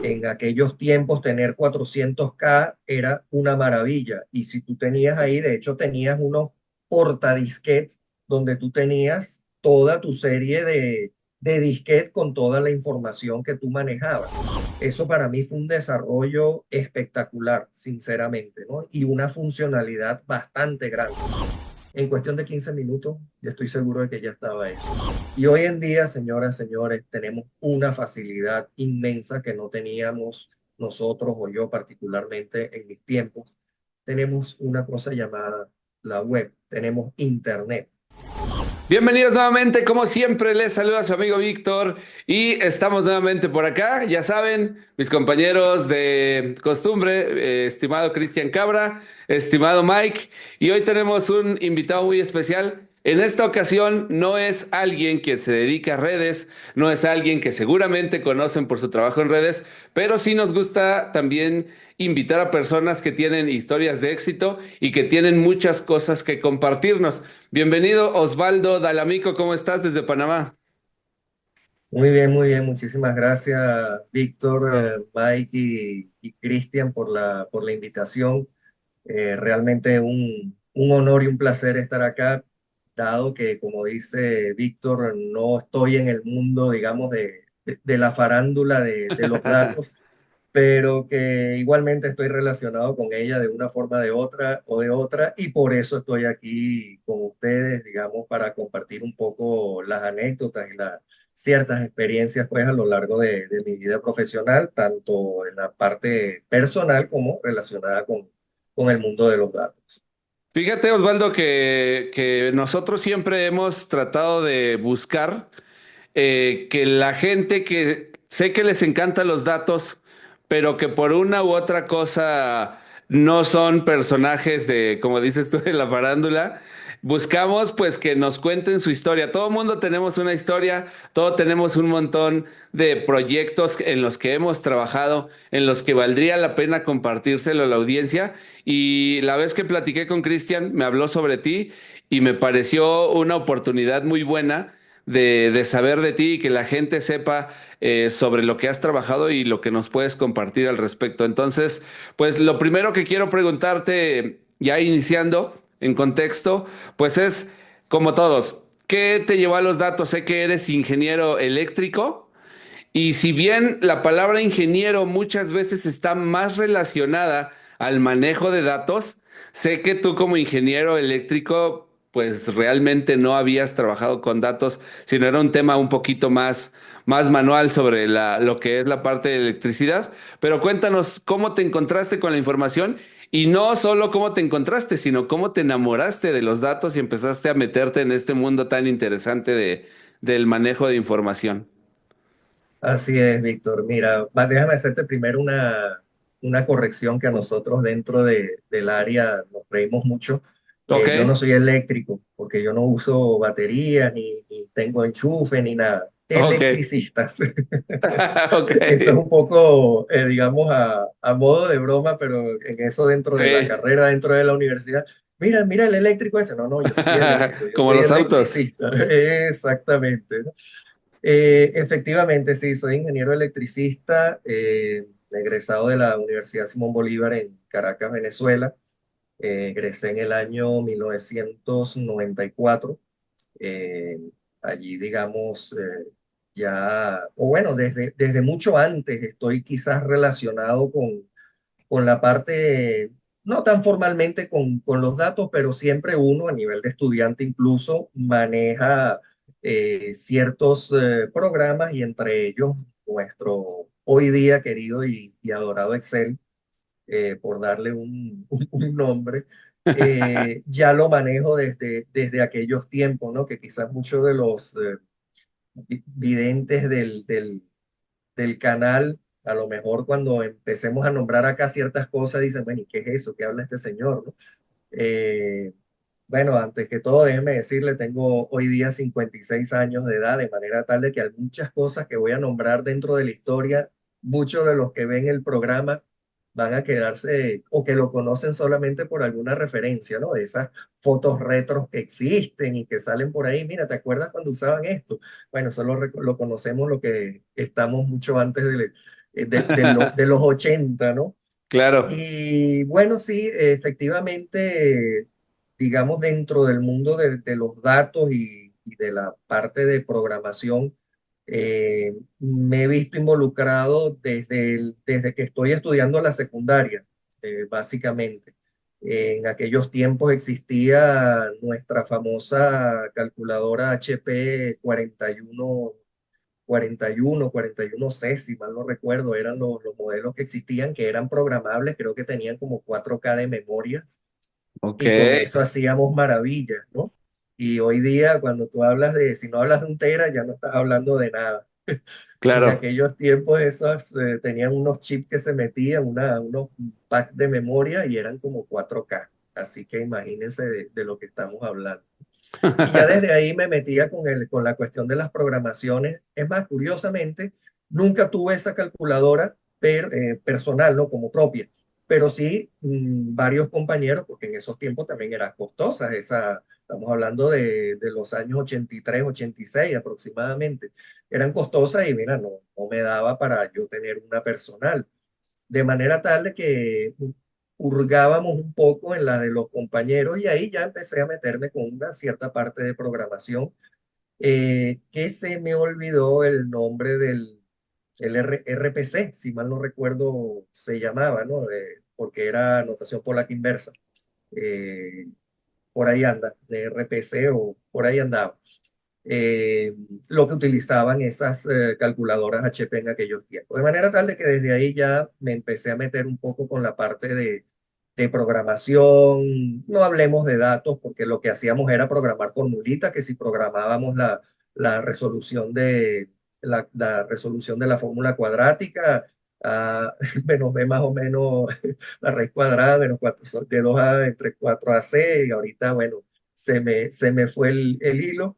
En aquellos tiempos tener 400K era una maravilla. Y si tú tenías ahí, de hecho tenías unos portadisquetes donde tú tenías toda tu serie de disquetes con toda la información que tú manejabas. Eso para mí fue un desarrollo espectacular, sinceramente, ¿no? Y una funcionalidad bastante grande. En cuestión de 15 minutos, yo estoy seguro de que ya estaba eso. Y hoy en día, señoras, señores, tenemos una facilidad inmensa que no teníamos nosotros o yo particularmente en mis tiempos. Tenemos una cosa llamada la web, tenemos internet. Bienvenidos nuevamente, como siempre les saluda su amigo Víctor y estamos nuevamente por acá, ya saben, mis compañeros de costumbre, estimado Cristian Cabra, estimado Mike, y hoy tenemos un invitado muy especial. En esta ocasión no es alguien que se dedica a redes, no es alguien que seguramente conocen por su trabajo en redes, pero sí nos gusta también invitar a personas que tienen historias de éxito y que tienen muchas cosas que compartirnos. Bienvenido Osvaldo Dalamico, ¿cómo estás desde Panamá? Muy bien, muchísimas gracias, Víctor, Mike y Cristian por la invitación. Realmente un honor y un placer estar acá, dado que, como dice Víctor, no estoy en el mundo, digamos, de la farándula de los datos, pero que igualmente estoy relacionado con ella de una forma de otra, y por eso estoy aquí con ustedes, digamos, para compartir un poco las anécdotas y las ciertas experiencias, pues, a lo largo de mi vida profesional, tanto en la parte personal como relacionada con el mundo de los datos. Fíjate Osvaldo que nosotros siempre hemos tratado de buscar que la gente que sé que les encantan los datos, pero que por una u otra cosa no son personajes de, como dices tú, de la farándula, buscamos pues que nos cuenten su historia. Todo mundo tenemos una historia, todos tenemos un montón de proyectos en los que hemos trabajado, en los que valdría la pena compartírselo a la audiencia. Y la vez que platiqué con Cristian, me habló sobre ti y me pareció una oportunidad muy buena de saber de ti y que la gente sepa sobre lo que has trabajado y lo que nos puedes compartir al respecto. Entonces, pues lo primero que quiero preguntarte, ya iniciando en contexto, pues es, como todos, ¿qué te llevó a los datos? Sé que eres ingeniero eléctrico y si bien la palabra ingeniero muchas veces está más relacionada al manejo de datos, sé que tú como ingeniero eléctrico, pues realmente no habías trabajado con datos, sino era un tema un poquito más manual sobre lo que es la parte de electricidad. Pero cuéntanos cómo te encontraste con la información y no solo cómo te encontraste, sino cómo te enamoraste de los datos y empezaste a meterte en este mundo tan interesante del manejo de información. Así es, Víctor. Mira, déjame hacerte primero una corrección que a nosotros dentro del área nos reímos mucho. Ok. Yo no soy eléctrico porque yo no uso baterías ni tengo enchufe ni nada. Ok. Electricistas. Ok. Esto es un poco, digamos, a modo de broma, pero en eso dentro de la Sí. carrera, dentro de la universidad. Mira, mira el eléctrico ese. No, no, yo no soy eléctrico, yo Como soy los autos. electricista. Exactamente, ¿no? Efectivamente, sí, soy ingeniero electricista, egresado de la Universidad Simón Bolívar en Caracas, Venezuela. Egresé en el año 1994. Eh, Allí, digamos, ya, o bueno, desde mucho antes estoy quizás relacionado con la parte, no tan formalmente con los datos, pero siempre uno a nivel de estudiante incluso maneja ciertos programas y entre ellos nuestro hoy día querido y adorado Excel, por darle un nombre. Ya lo manejo desde aquellos tiempos, ¿no? Que quizás muchos de los videntes del canal, a lo mejor cuando empecemos a nombrar acá ciertas cosas, dicen, bueno, ¿y qué es eso? ¿Qué habla este señor? ¿No? Eh, bueno, antes que todo, déjeme decirle, tengo hoy día 56 años de edad, de manera tal de que hay muchas cosas que voy a nombrar dentro de la historia, muchos de los que ven el programa van a quedarse o que lo conocen solamente por alguna referencia, ¿no? De esas fotos retros que existen y que salen por ahí. Mira, ¿te acuerdas cuando usaban esto? Bueno, eso lo conocemos lo que estamos mucho antes de los 80, ¿no? Claro. Y bueno, sí, efectivamente, digamos, dentro del mundo de los datos y de la parte de programación, me he visto involucrado desde que estoy estudiando la secundaria, básicamente. En aquellos tiempos existía nuestra famosa calculadora HP 41C, si mal no recuerdo, eran los modelos que existían, que eran programables, creo que tenían como 4K de memoria, Ok, y con eso hacíamos maravillas, ¿no? Y hoy día, cuando tú hablas si no hablas de un tera, ya no estás hablando de nada. En claro. aquellos tiempos esos tenían unos chips que se metían, unos packs de memoria y eran como 4K. Así que imagínense de lo que estamos hablando. Y ya desde ahí me metía con la cuestión de las programaciones. Es más, curiosamente, nunca tuve esa calculadora personal, ¿no? Como propia, pero sí varios compañeros, porque en esos tiempos también era costosa estamos hablando de los años 83, 86 aproximadamente. Eran costosas y mira, no me daba para yo tener una personal, de manera tal de que hurgábamos un poco en la de los compañeros y ahí ya empecé a meterme con una cierta parte de programación, que se me olvidó el nombre RPC, si mal no recuerdo se llamaba, ¿no? Porque era notación polaca inversa. Eh, por ahí anda, de RPC o por ahí andaba, eh, lo que utilizaban esas calculadoras HP en aquellos tiempos. De manera tal de que desde ahí ya me empecé a meter un poco con la parte de programación. No hablemos de datos, porque lo que hacíamos era programar formulitas, que si programábamos la resolución la resolución de la fórmula cuadrática, menos b más o menos la raíz cuadrada, menos 4, de 2a entre 4ac, y ahorita, bueno, se me fue el hilo,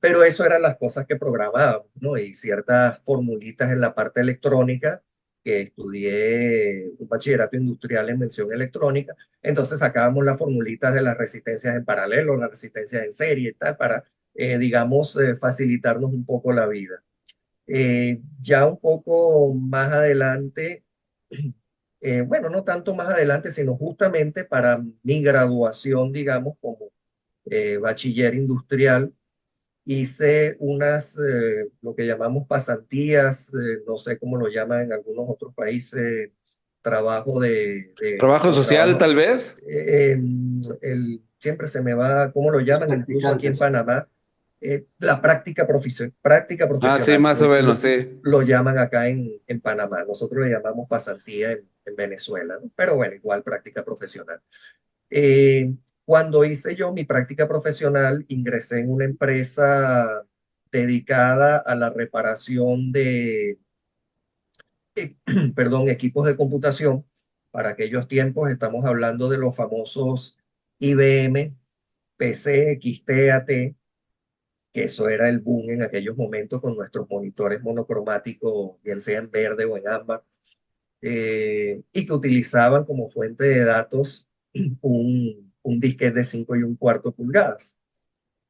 pero eso eran las cosas que programábamos, ¿no? Y ciertas formulitas en la parte electrónica, que estudié un bachillerato industrial en mención electrónica, entonces sacábamos las formulitas de las resistencias en paralelo, las resistencias en serie y tal, para, digamos, facilitarnos un poco la vida. Ya un poco más adelante, bueno, no tanto más adelante, sino justamente para mi graduación, digamos, como bachiller industrial, hice lo que llamamos pasantías, no sé cómo lo llaman en algunos otros países, trabajo Trabajo como social, trabajo, tal vez. siempre se me va, ¿cómo lo llaman? Incluso aquí en Practicantes. Panamá, la práctica Ah, sí, profesional, más o menos, sí. lo llaman acá en Panamá. Nosotros le llamamos pasantía en Venezuela, ¿no? Pero bueno, igual práctica profesional. Eh, Cuando hice yo mi práctica profesional, ingresé en una empresa dedicada a la reparación perdón, equipos de computación. Para aquellos tiempos estamos hablando de los famosos IBM, PC, XT, AT, que eso era el boom en aquellos momentos con nuestros monitores monocromáticos, bien sea en verde o en ámbar, y que utilizaban como fuente de datos un disquete de 5 1/4 pulgadas.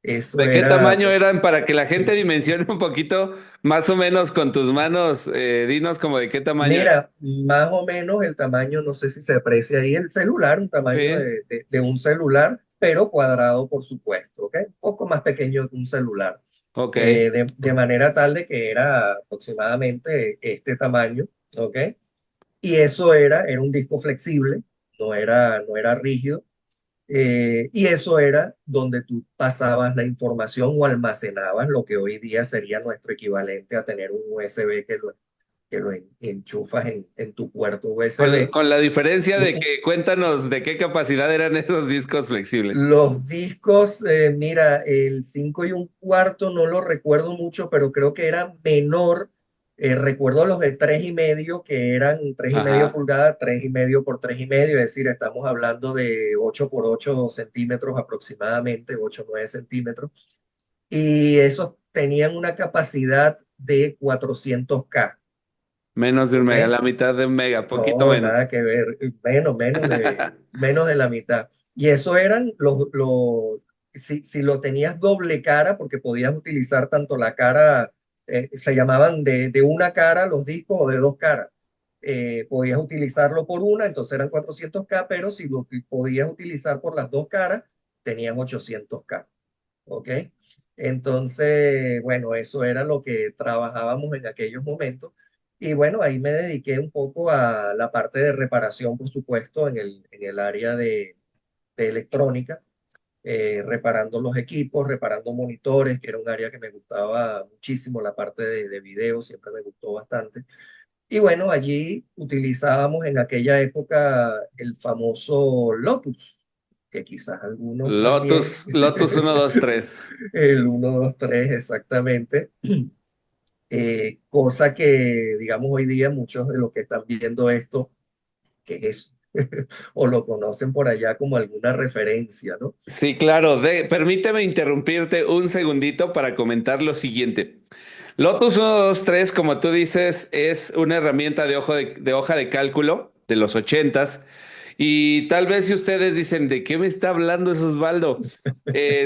Eso ¿De qué era, tamaño eran para que la gente dimensione un poquito, más o menos con tus manos? Dinos como de qué tamaño era. mira, más o menos el tamaño, no sé si se aprecia ahí el celular, un tamaño Sí, de un celular, pero cuadrado, por supuesto, ¿ok? Un poco más pequeño que un celular. ok. De manera tal de que era aproximadamente este tamaño, ¿ok? Y eso era un disco flexible, no era rígido. Y eso era donde tú pasabas la información o almacenabas lo que hoy día sería nuestro equivalente a tener un USB que lo enchufas en tu puerto USB. Con la diferencia Un- de un- que cuéntanos de qué capacidad eran esos discos flexibles. Los discos, mira, el 5 1/4 no lo recuerdo mucho, pero creo que era menor. Recuerdo los de 3,5, que eran 3,5 Ajá. pulgadas, 3,5 por 3,5, es decir, estamos hablando de 8 por 8 centímetros aproximadamente, 8 o 9 centímetros. Y esos tenían una capacidad de 400K, Menos de un ¿ok? mega, la mitad de un mega, poquito No, menos. nada que ver, menos de la mitad. Y eso eran si lo tenías doble cara, porque podías utilizar tanto la cara se llamaban de una cara los discos o de dos caras. Podías utilizarlo por una, entonces eran 400K, pero si lo podías utilizar por las dos caras, tenían 800K. ¿Ok? Entonces, bueno, eso era lo que trabajábamos en aquellos momentos. Y bueno, ahí me dediqué un poco a la parte de reparación, por supuesto, en el área de electrónica, reparando los equipos, reparando monitores, que era un área que me gustaba muchísimo, la parte de video siempre me gustó bastante. Y bueno, allí utilizábamos en aquella época el famoso Lotus, que quizás algunos también, Lotus 1, 2, 3. el 1, 2, 3 exactamente, cosa que, digamos, hoy día muchos de los que están viendo esto, que es, o lo conocen por allá como alguna referencia, ¿no? Sí, claro. Permíteme interrumpirte un segundito para comentar lo siguiente. Lotus 1, 2, 3, como tú dices, es una herramienta de hoja de cálculo de los ochentas. Y tal vez si ustedes dicen, ¿de qué me está hablando eso, Osvaldo?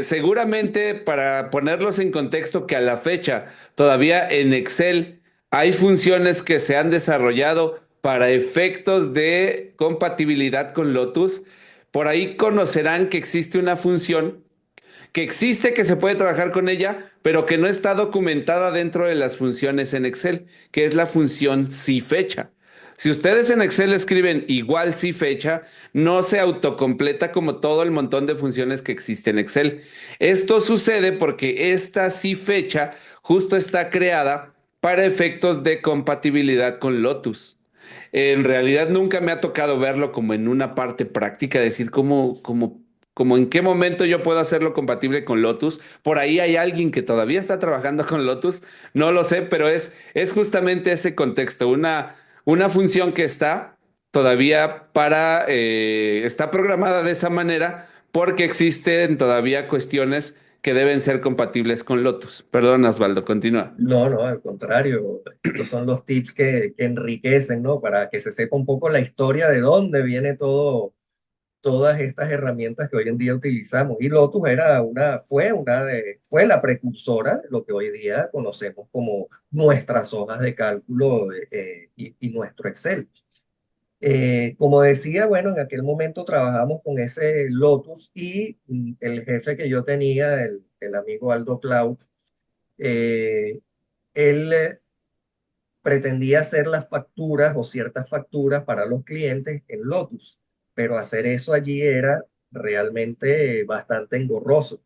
Seguramente para ponerlos en contexto que a la fecha todavía en Excel hay funciones que se han desarrollado para efectos de compatibilidad con Lotus. Por ahí conocerán que existe una función que existe, que se puede trabajar con ella, pero que no está documentada dentro de las funciones en Excel, que es la función si fecha. Si ustedes en Excel escriben igual si fecha, no se autocompleta como todo el montón de funciones que existe en Excel. Esto sucede porque esta si fecha justo está creada para efectos de compatibilidad con Lotus. En realidad nunca me ha tocado verlo como en una parte práctica, decir como en qué momento yo puedo hacerlo compatible con Lotus. Por ahí hay alguien que todavía está trabajando con Lotus, no lo sé, pero es justamente ese contexto, una función que está todavía está programada de esa manera porque existen todavía cuestiones que deben ser compatibles con Lotus. Perdón, Osvaldo, continúa. No, no, al contrario, estos son los tips que enriquecen, ¿no? Para que se sepa un poco la historia de dónde viene todas estas herramientas que hoy en día utilizamos. Y Lotus fue la precursora de lo que hoy día conocemos como nuestras hojas de cálculo y nuestro Excel. Como decía, bueno, en aquel momento trabajamos con ese Lotus y el jefe que yo tenía, el amigo Aldo Cloud, eh, él pretendía hacer las facturas o ciertas facturas para los clientes en Lotus, pero hacer eso allí era realmente bastante engorroso.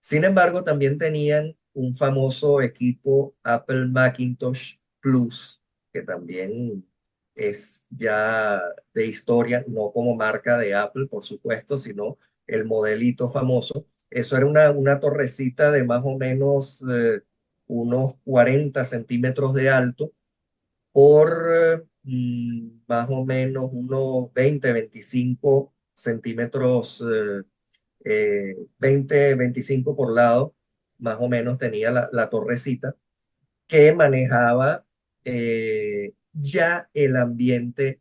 Sin embargo, también tenían un famoso equipo Apple Macintosh Plus, que también es ya de historia, no como marca de Apple, por supuesto, sino el modelito famoso. Eso era una torrecita de más o menos unos 40 centímetros de alto por más o menos unos 20, 25 centímetros 20, 25 por lado, más o menos tenía la torrecita, que manejaba ya el ambiente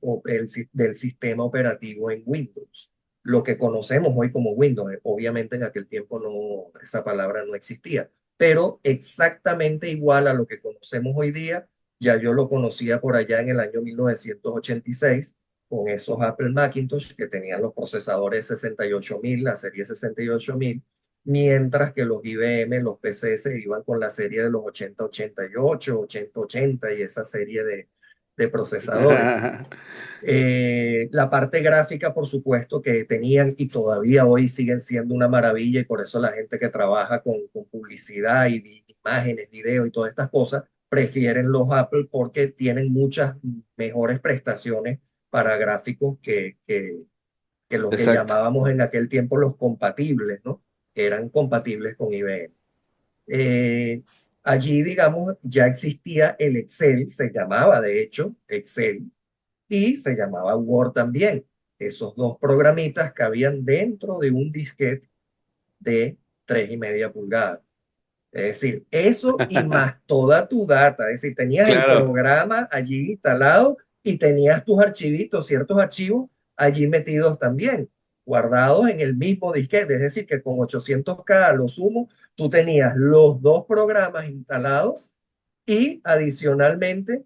del sistema operativo en Windows, lo que conocemos hoy como Windows. Obviamente en aquel tiempo no, esa palabra no existía, pero exactamente igual a lo que conocemos hoy día, ya yo lo conocía por allá en el año 1986 con esos Apple Macintosh que tenían los procesadores 68.000, la serie 68.000, mientras que los IBM, los PC se iban con la serie de los 8088, 8080 y esa serie de procesadores. La parte gráfica, por supuesto, que tenían y todavía hoy siguen siendo una maravilla y por eso la gente que trabaja con publicidad y imágenes, video y todas estas cosas prefieren los Apple porque tienen muchas mejores prestaciones para gráficos que los que Exacto. llamábamos en aquel tiempo los compatibles, ¿no? Que eran compatibles con IBM. Eh, Allí, digamos, ya existía el Excel, se llamaba de hecho Excel, y se llamaba Word también. Esos dos programitas cabían dentro de un disquete de 3,5 pulgadas. Es decir, eso y más toda tu data. Es decir, tenías el Claro. programa allí instalado y tenías tus archivitos, ciertos archivos allí metidos también, guardados en el mismo disquete. Es decir, que con 800K a lo sumo, tú tenías los dos programas instalados Y adicionalmente,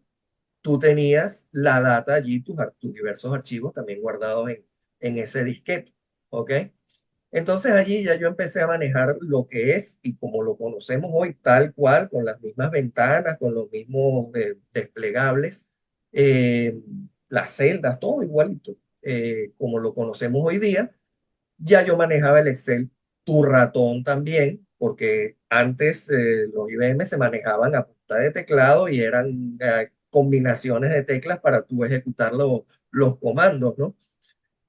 tú tenías la data allí, tus diversos archivos también guardados en ese disquete, ¿ok? Entonces allí ya yo empecé a manejar lo que es y como lo conocemos hoy, tal cual, con las mismas ventanas, con los mismos desplegables, eh, las celdas, todo igualito, como lo conocemos hoy día. Ya yo manejaba el Excel, tu ratón también, porque antes los IBM se manejaban a punta de teclado y eran combinaciones de teclas para tú ejecutar los comandos, ¿no?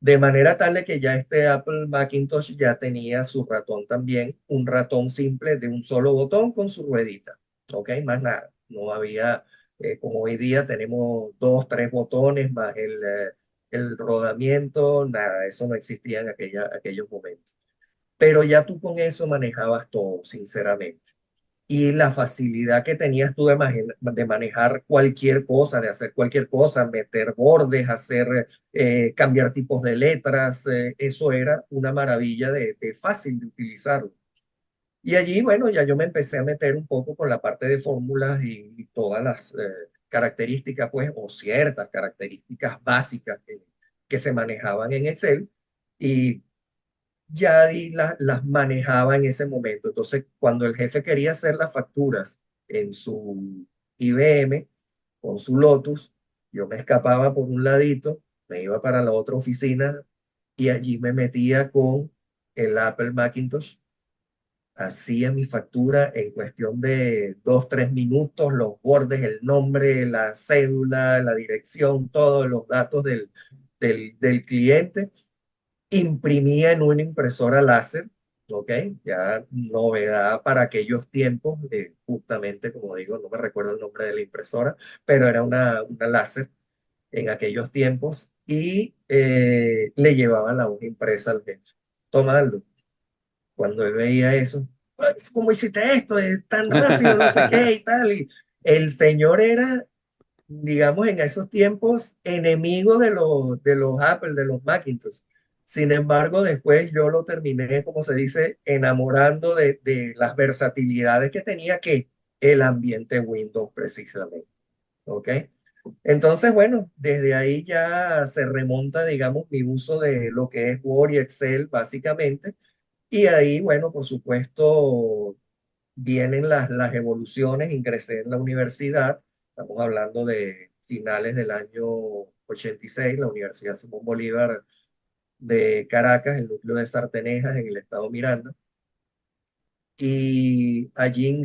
De manera tal de que ya este Apple Macintosh ya tenía su ratón también, un ratón simple de un solo botón con su ruedita, ¿ok? Más nada, no había, como hoy día tenemos dos, tres botones más el rodamiento, nada, eso no existía en aquellos momentos. Pero ya tú con eso manejabas todo, sinceramente y la facilidad que tenías tú de manejar cualquier cosa, de hacer cualquier cosa, meter bordes, cambiar tipos de letras, eso era una maravilla de fácil de utilizarlo. Y allí, bueno, ya yo me empecé a meter un poco con la parte de fórmulas y todas las características, pues, o ciertas características básicas que se manejaban en Excel. Y ya las manejaba en ese momento. Entonces, cuando el jefe quería hacer las facturas en su IBM con su Lotus, yo me escapaba por un ladito, me iba para la otra oficina y allí me metía con el Apple Macintosh. Hacía mi factura en cuestión de 2, 3 minutos, los bordes, el nombre, la cédula, la dirección, todos los datos del cliente imprimía en una impresora láser, ¿ok? Ya novedad para aquellos tiempos, justamente como digo, no me recuerdo el nombre de la impresora, pero era una láser en aquellos tiempos y le llevaban la hoja impresa al jefe. Tomarlo. Cuando él veía eso, "Ay, ¿cómo hiciste esto? Es tan rápido, no sé qué y tal. Y el señor era digamos, en esos tiempos, enemigo de los Apple, de los Macintosh. Sin embargo, después yo lo terminé, como se dice, enamorando de las versatilidades que tenía que el ambiente Windows precisamente. ¿Ok? Entonces, bueno, desde ahí ya se remonta, digamos, mi uso de lo que es Word y Excel, básicamente. Y ahí, bueno, por supuesto, vienen las evoluciones, ingresé en la universidad, estamos hablando de finales del año 86, la Universidad Simón Bolívar de Caracas, el núcleo de Sartenejas en el estado Miranda, y allí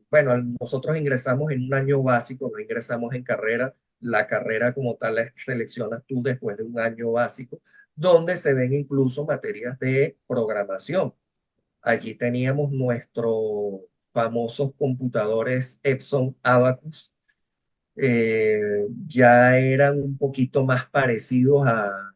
bueno, nosotros ingresamos en un año básico, no ingresamos en carrera, la carrera como tal la seleccionas tú después de un año básico, donde se ven incluso materias de programación. Allí teníamos nuestros famosos computadores Epson Abacus. Ya eran un poquito más parecidos a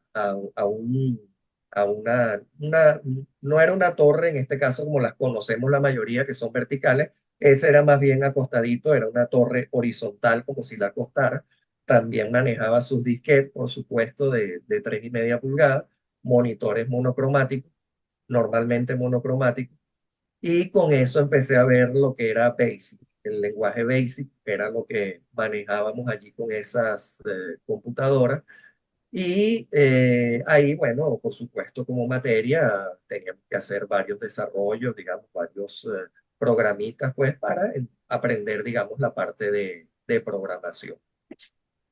no era una torre en este caso como las conocemos la mayoría que son verticales, ese era más bien acostadito, era una torre horizontal como si la acostara. También manejaba sus disquetes, por supuesto, de 3,5 pulgadas, monitores monocromáticos, normalmente monocromáticos y con eso empecé a ver lo que era BASIC, el lenguaje BASIC, que era lo que manejábamos allí con esas computadoras. Y ahí, bueno, por supuesto, como materia, teníamos que hacer varios desarrollos, digamos, varios programitas, pues, para aprender, digamos, la parte de programación.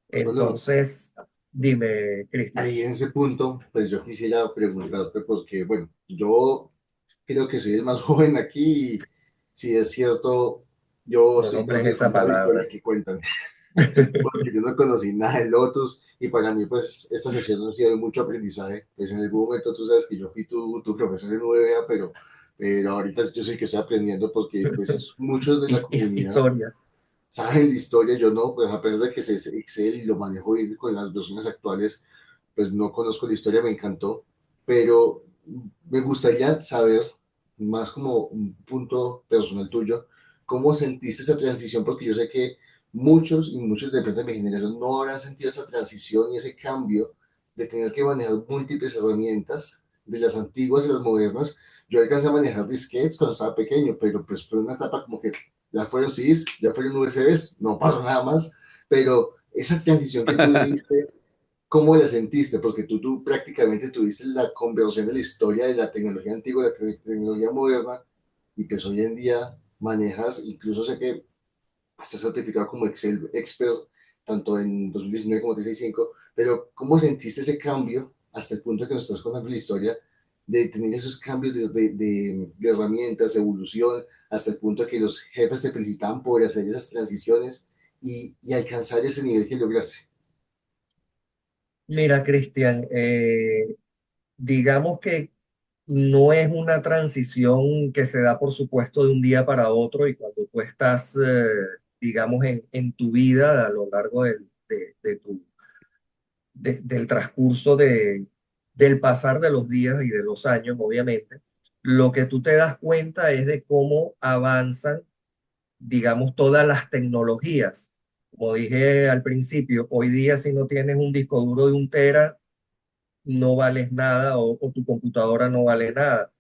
Bueno, Entonces, dime, Cristian, ahí en ese punto, pues yo quisiera preguntarte porque, bueno, yo creo que soy el más joven aquí y si es cierto, yo no estoy lejos nombres de esa contar la historia palabra. que cuentan, porque yo no conocí nada de Lotus y para mí, pues, esta sesión ha sido de mucho aprendizaje. Pues en algún momento tú sabes que yo fui tu profesor de UVA, pero ahorita yo sé que estoy aprendiendo porque, pues, muchos de la comunidad Historia. saben de historia, yo no, pues a pesar de que sé Excel y lo manejo bien con las versiones actuales, pues no conozco la historia, me encantó, pero me gustaría saber, más como un punto personal tuyo, cómo sentiste esa transición, porque yo sé que muchos y muchos de pronto de mi generación no habrán sentido esa transición y ese cambio de tener que manejar múltiples herramientas, de las antiguas y las modernas. Yo alcancé a manejar disquetes cuando estaba pequeño, pero pues fue una etapa como que ya fueron CDs, ya fueron USBs, no pasó nada más, pero esa transición que tú viviste, ¿cómo la sentiste? Porque tú prácticamente tuviste la conversión de la historia de la tecnología antigua a la tecnología moderna y pues hoy en día manejas, incluso sé que estás certificado como Excel Expert, tanto en 2019 como 365, pero ¿cómo sentiste ese cambio hasta el punto de que nos estás contando la historia de tener esos cambios de herramientas, evolución, hasta el punto de que los jefes te felicitaban por hacer esas transiciones y alcanzar ese nivel que lograste? Mira, Cristian, digamos que no es una transición que se da, por supuesto, de un día para otro y cuando tú estás, digamos, en tu vida a lo largo del transcurso del pasar de los días y de los años, obviamente, lo que tú te das cuenta es de cómo avanzan, digamos, todas las tecnologías. Como dije al principio, hoy día si no tienes un disco duro de 1 tera, no vales nada o tu computadora no vale nada.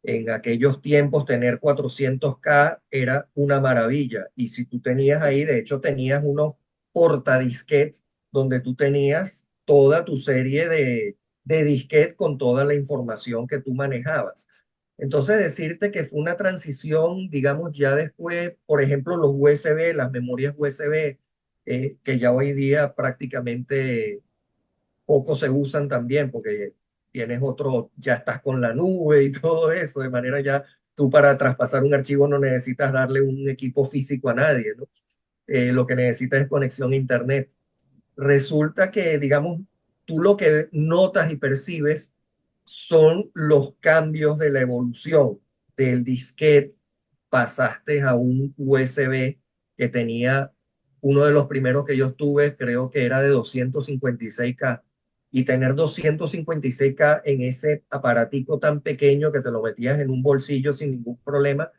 En aquellos tiempos tener 400K era una maravilla. Y si tú tenías ahí, de hecho tenías unos portadisquetes donde tú tenías toda tu serie de disquetes con toda la información que tú manejabas. Entonces decirte que fue una transición, digamos, ya después, por ejemplo, los USB, las memorias USB, que ya hoy día prácticamente poco se usan también porque tienes otro, ya estás con la nube y todo eso, de manera ya tú para traspasar un archivo no necesitas darle un equipo físico a nadie, ¿no? Lo que necesitas es conexión a internet. Resulta que, digamos, tú lo que notas y percibes son los cambios de la evolución del disquete, pasaste a un USB que tenía uno de los primeros que yo tuve, creo que era de 256K. Y tener 256K en ese aparatico tan pequeño que te lo metías en un bolsillo sin ningún problema,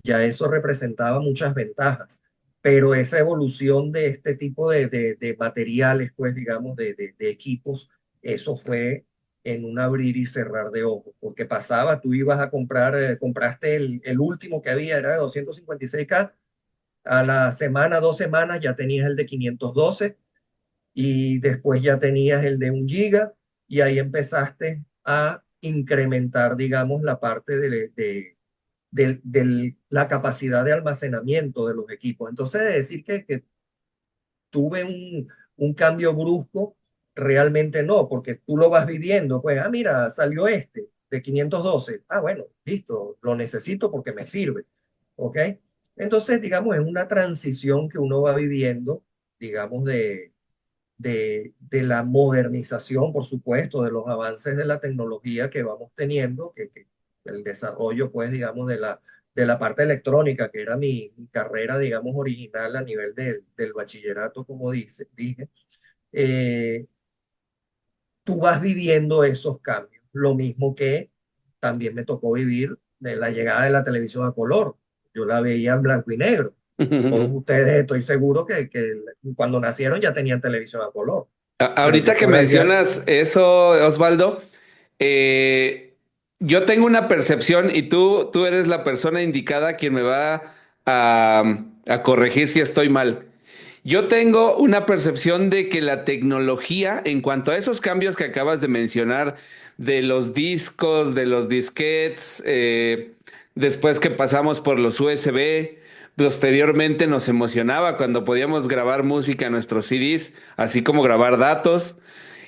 ya eso representaba muchas ventajas. Pero esa evolución de este tipo de materiales, pues digamos, de equipos, eso fue en un abrir y cerrar de ojos, porque pasaba, tú ibas a comprar, compraste el último que había, era de 256K, a la semana, 2 semanas ya tenías el de 512 y después ya tenías el de 1 GB y ahí empezaste a incrementar, digamos, la parte de la capacidad de almacenamiento de los equipos. Entonces, de decir que tuve un cambio brusco, realmente no, porque tú lo vas viviendo, pues, mira, salió este de 512, bueno, listo, lo necesito porque me sirve, ¿ok? Entonces, digamos, es una transición que uno va viviendo, digamos, de la modernización, por supuesto, de los avances de la tecnología que vamos teniendo, que el desarrollo, pues, digamos, de la parte electrónica, que era mi carrera, digamos, original a nivel del bachillerato, como dije, eh, tú vas viviendo esos cambios. Lo mismo que también me tocó vivir de la llegada de la televisión a color. Yo la veía en blanco y negro. Todos ustedes, estoy seguro que cuando nacieron ya tenían televisión a color. Pero Ahorita yo que por allá, mencionas eso, Osvaldo, eh, yo tengo una percepción y tú eres la persona indicada quien me va a corregir si estoy mal. Yo tengo una percepción de que la tecnología, en cuanto a esos cambios que acabas de mencionar, de los discos, de los disquetes, después que pasamos por los USB, posteriormente nos emocionaba cuando podíamos grabar música en nuestros CDs, así como grabar datos.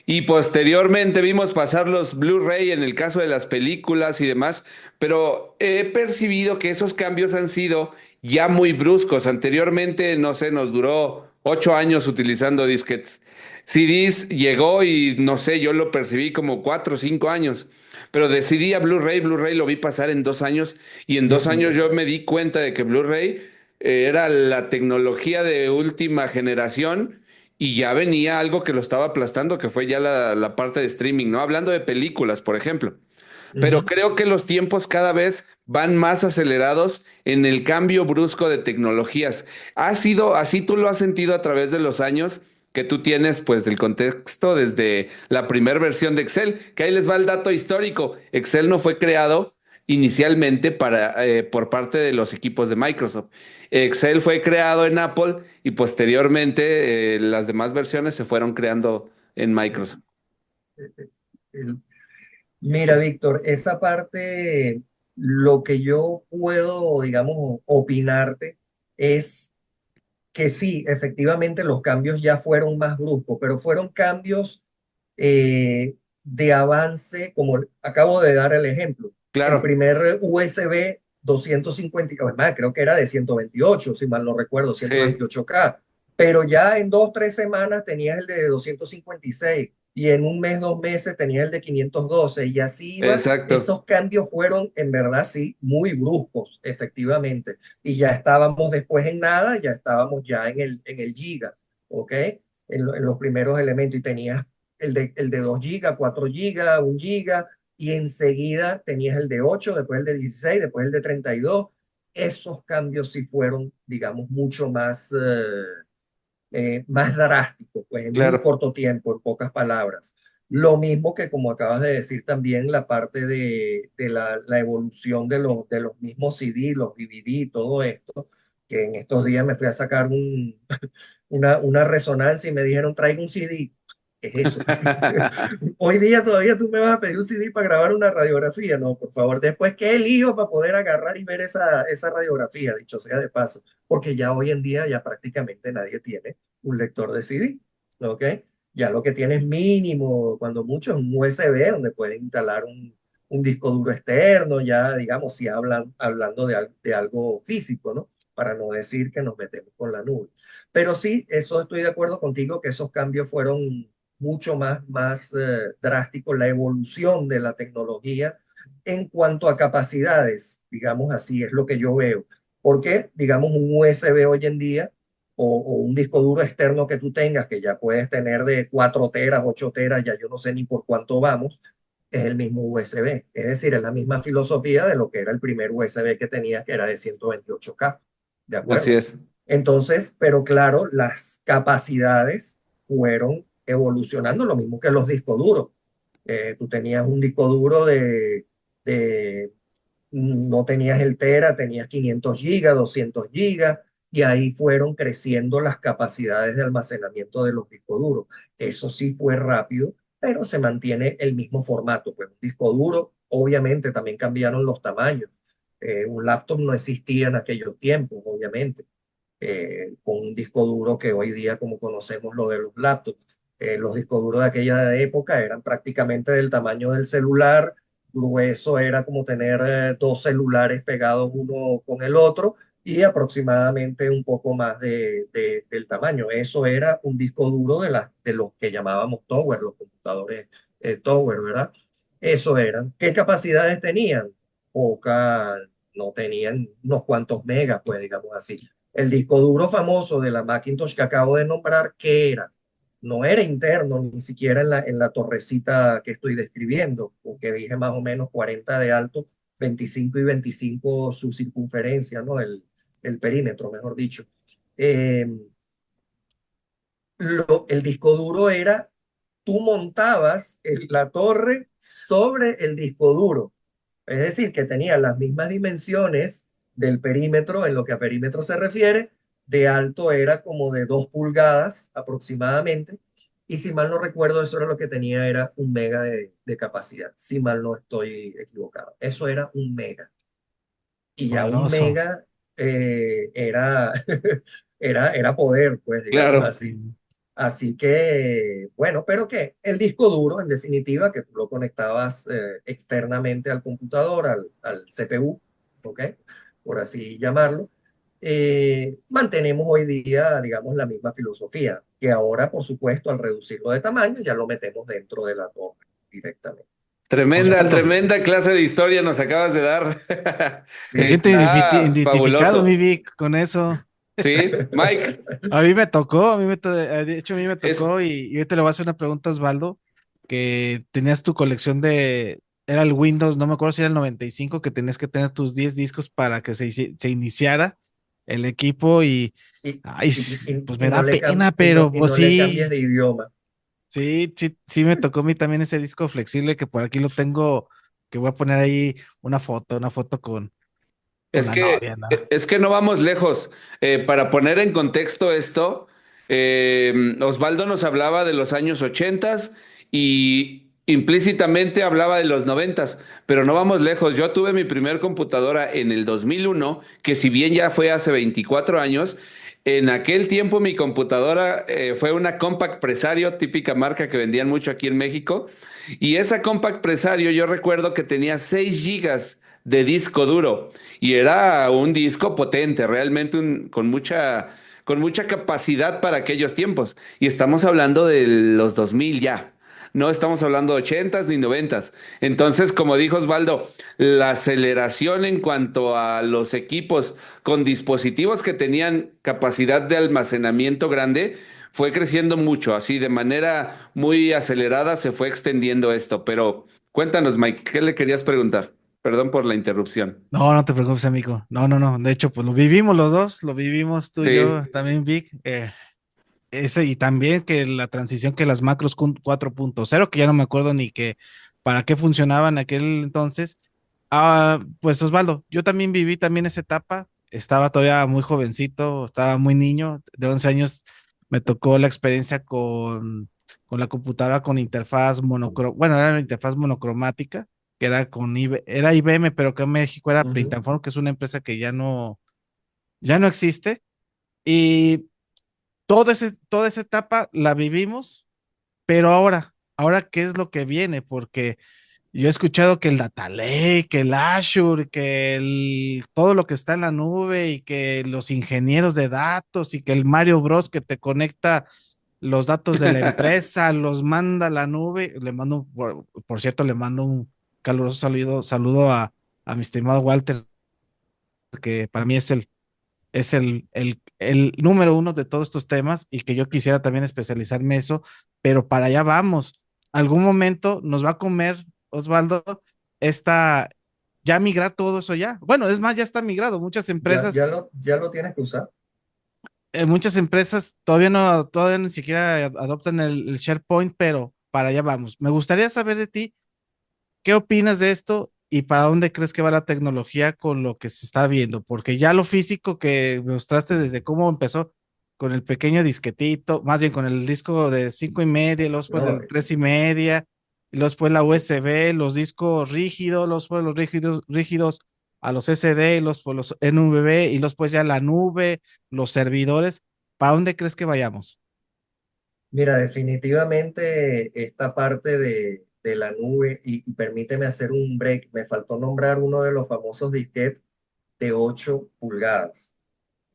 Y posteriormente vimos pasar los Blu-ray en el caso de las películas y demás, pero he percibido que esos cambios han sido ya muy bruscos. Anteriormente, no sé, nos duró 8 años utilizando disquetes. CDs llegó y no sé, yo lo percibí como 4 o 5 años. Pero de CD a Blu-ray, Blu-ray lo vi pasar en 2 años y en 2 años yo me di cuenta de que Blu-ray era la tecnología de última generación y ya venía algo que lo estaba aplastando, que fue ya la parte de streaming, ¿no? Hablando de películas, por ejemplo. Pero ujú. creo que los tiempos cada vez van más acelerados en el cambio brusco de tecnologías. ¿Ha sido así? ¿Tú lo has sentido a través de los años que tú tienes, pues, del contexto desde la primera versión de Excel? Que ahí les va el dato histórico. Excel no fue creado inicialmente por parte de los equipos de Microsoft. Excel fue creado en Apple y posteriormente las demás versiones se fueron creando en Microsoft. El- Mira, Víctor, esa parte, lo que yo puedo, digamos, opinarte es que sí, efectivamente los cambios ya fueron más bruscos, pero fueron cambios de avance, como acabo de dar el ejemplo. El Claro, primer USB 250, además creo que era de 128, si mal no recuerdo, sí, 128K, pero ya en 2, 3 semanas tenías el de 256 y en un mes, 2 meses tenías el de 512 y así iba. exacto. Esos cambios fueron en verdad sí muy bruscos, efectivamente, y ya estábamos después en nada, ya estábamos ya en el giga, ¿ok? En los primeros elementos y tenías el de 2 gigas, 4 gigas, 1 giga, y enseguida tenías el de 8, después el de 16, después el de 32. Esos cambios sí fueron, digamos, mucho más drásticos, pues en muy Claro. corto tiempo, en pocas palabras. Lo mismo que, como acabas de decir, también la parte de la evolución de los mismos CD, los DVD, todo esto, que en estos días me fui a sacar una resonancia y me dijeron, traiga un CD. ¿Qué es eso? Hoy día todavía tú me vas a pedir un CD para grabar una radiografía. No, por favor, después, ¿qué elijo para poder agarrar y ver esa radiografía? Dicho sea de paso, porque ya hoy en día ya prácticamente nadie tiene un lector de CD, ¿ok? Ya lo que tienes mínimo, cuando mucho, es un USB donde puedes instalar un disco duro externo, ya digamos, si hablando de algo físico, ¿no? Para no decir que nos metemos con la nube. Pero sí, eso estoy de acuerdo contigo, que esos cambios fueron mucho más drásticos, la evolución de la tecnología en cuanto a capacidades, digamos así, es lo que yo veo. Porque, digamos, un USB hoy en día o un disco duro externo que tú tengas, que ya puedes tener de 4 teras, 8 teras, ya yo no sé ni por cuánto vamos, es el mismo USB. Es decir, es la misma filosofía de lo que era el primer USB que tenías, que era de 128K. ¿De Así acuerdo? es. Entonces, pero claro, las capacidades fueron evolucionando, lo mismo que los discos duros. Tú tenías un disco duro de no tenías el Tera, tenías 500 gigas, 200 gigas, y ahí fueron creciendo las capacidades de almacenamiento de los discos duros. Eso sí fue rápido, pero se mantiene el mismo formato. Pues un disco duro, obviamente, también cambiaron los tamaños. Un laptop no existía en aquellos tiempos, obviamente, con un disco duro que hoy día, como conocemos lo de los laptops. Los discos duros de aquella época eran prácticamente del tamaño del celular, grueso era como tener dos celulares pegados uno con el otro y aproximadamente un poco más del tamaño. Eso era un disco duro de los que llamábamos Tower, los computadores Tower, ¿verdad? Eso eran. ¿Qué capacidades tenían? Poca, no tenían unos cuantos megas, pues digamos así. El disco duro famoso de la Macintosh que acabo de nombrar, ¿qué era? No era interno, ni siquiera en la torrecita que estoy describiendo, porque dije más o menos 40 de alto, 25 y 25 su circunferencia, ¿no? El perímetro, mejor dicho. Eh, el disco duro era, tú montabas la torre sobre el disco duro. Es decir, que tenía las mismas dimensiones del perímetro, en lo que a perímetro se refiere, de alto era como de 2 pulgadas aproximadamente, y si mal no recuerdo, eso era lo que tenía, era 1 mega de capacidad, si mal no estoy equivocado. Eso era 1 mega. Y ya 1 mega Poderoso. era, era poder, pues digamos Claro. así. Así que, bueno, pero que el disco duro, en definitiva, que tú lo conectabas externamente al computador, al CPU, ¿ok? Por así llamarlo, mantenemos hoy día, digamos, la misma filosofía, que ahora, por supuesto, al reducirlo de tamaño, ya lo metemos dentro de la torre directamente. Tremenda, Osvaldo, tremenda clase de historia nos acabas de dar. me Sí, siento sí, sí. Está identificado, mi fabuloso. Vic, con eso. Sí, Mike, A mí me tocó, de hecho a mí me es, tocó y ahorita le voy a hacer una pregunta a Osvaldo, que tenías tu colección era el Windows, no me acuerdo si era el 95, que tenías que tener tus 10 discos para que se iniciara el equipo Y, ay, pues y me no da le pena, pero y pues no le cambies sí, de idioma. sí me tocó a mí también ese disco flexible que por aquí lo tengo, que voy a poner ahí una foto con Es la que, novia, ¿no? es que no vamos lejos. Para poner en contexto esto, Osvaldo nos hablaba de los años 80 y implícitamente hablaba de los 90, pero no vamos lejos. Yo tuve mi primer computadora en el 2001, que si bien ya fue hace 24 años, en aquel tiempo mi computadora fue una Compaq Presario, típica marca que vendían mucho aquí en México. Y esa Compaq Presario yo recuerdo que tenía 6 gigas de disco duro. Y era un disco potente, realmente con mucha capacidad para aquellos tiempos. Y estamos hablando de los 2000 ya. No estamos hablando de 80s ni 90s. Entonces, como dijo Osvaldo, la aceleración en cuanto a los equipos con dispositivos que tenían capacidad de almacenamiento grande fue creciendo mucho. Así, de manera muy acelerada se fue extendiendo esto. Pero cuéntanos, Mike, ¿qué le querías preguntar? Perdón por la interrupción. No, no te preocupes, amigo. No, no, no. De hecho, pues lo vivimos los dos, lo vivimos tú y yo, Sí. también Vic. Ese y también que la transición que las macros 4.0, que ya no me acuerdo ni que para qué funcionaban en aquel entonces. Pues Osvaldo, yo también viví también esa etapa. Estaba todavía muy jovencito, estaba muy niño, de 11 años. Me tocó la experiencia con la computadora con interfaz bueno, era la interfaz monocromática, que era era IBM, pero que en México era Ujú. Printaform, que es una empresa que ya no existe. Y toda esa etapa la vivimos, pero ahora, ¿qué es lo que viene? Porque yo he escuchado que el Data Lake, que el Azure, todo lo que está en la nube y que los ingenieros de datos y que el Mario Bros que te conecta los datos de la empresa, los manda a la nube. Por cierto, le mando un caluroso saludo a mi estimado Walter, que para mí es el número uno de todos estos temas y que yo quisiera también especializarme en eso, pero para allá vamos. Algún momento nos va a comer, Osvaldo, esta, ya migrar todo eso ya. Bueno, es más, ya está migrado. Ya lo tienes que usar. Muchas empresas todavía ni siquiera adoptan el SharePoint, pero para allá vamos. Me gustaría saber de ti, ¿qué opinas de esto y para dónde crees que va la tecnología con lo que se está viendo? Porque ya lo físico que mostraste desde cómo empezó con el pequeño disquetito, más bien con el disco de 5,5, luego después No, del 3,5, y luego después la USB, los discos rígidos, los pues los rígidos a los SD, los pues los NVB, y los pues ya la nube, los servidores. ¿Para dónde crees que vayamos? mira, definitivamente esta parte de la nube, y permíteme hacer un break, me faltó nombrar uno de los famosos disquetes de 8 pulgadas,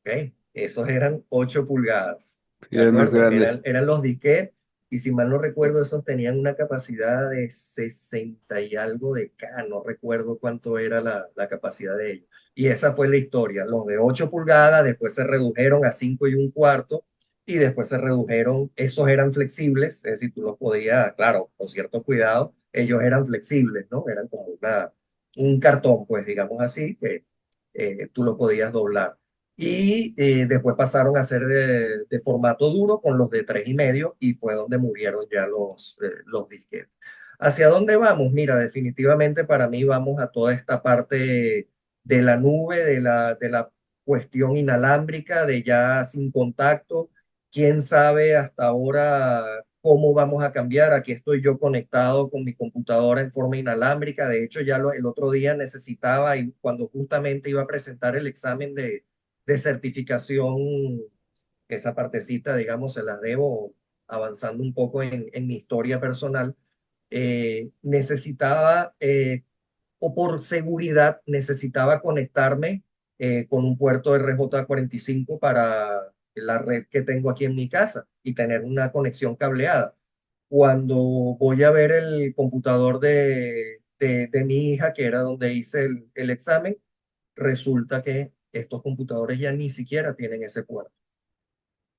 ¿ok? Esos eran 8 pulgadas, Sí, ¿de eran más acuerdo? grandes. Eran los disquetes, y si mal no recuerdo, esos tenían una capacidad de 60 y algo de K, no recuerdo cuánto era la capacidad de ellos. Y esa fue la historia. Los de 8 pulgadas después se redujeron a 5 y un cuarto, y después se redujeron, esos eran flexibles, es decir, tú los podías, claro, con cierto cuidado, ellos eran flexibles, ¿no? Eran como un cartón, pues digamos así, que tú lo podías doblar. Y después pasaron a ser de formato duro con los de 3,5, y fue donde murieron ya los disquetes. ¿Hacia dónde vamos? Mira, definitivamente para mí vamos a toda esta parte de la nube, de la cuestión inalámbrica, de ya sin contacto. ¿Quién sabe hasta ahora cómo vamos a cambiar? Aquí estoy yo conectado con mi computadora en forma inalámbrica. De hecho, el otro día necesitaba, y cuando justamente iba a presentar el examen de certificación, esa partecita, digamos, se las debo avanzando un poco en mi historia personal. Necesitaba, o por seguridad, necesitaba conectarme con un puerto RJ45 para la red que tengo aquí en mi casa y tener una conexión cableada. Cuando voy a ver el computador de mi hija, que era donde hice el examen, resulta que estos computadores ya ni siquiera tienen ese puerto.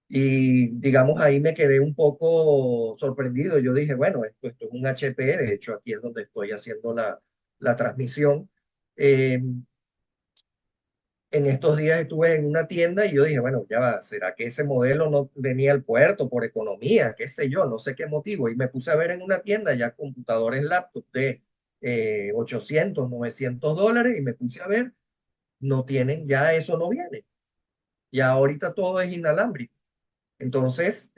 Y digamos, ahí me quedé un poco sorprendido. Yo dije, bueno, esto es un HP, de hecho aquí es donde estoy haciendo la transmisión. Eh, en estos días estuve en una tienda y yo dije, bueno, ya va, ¿será que ese modelo no venía al puerto por economía? ¿Qué sé yo? No sé qué motivo. Y me puse a ver en una tienda ya computadores laptop 800, $900 y me puse a ver, no tienen, ya eso no viene. Ya ahorita todo es inalámbrico. Entonces,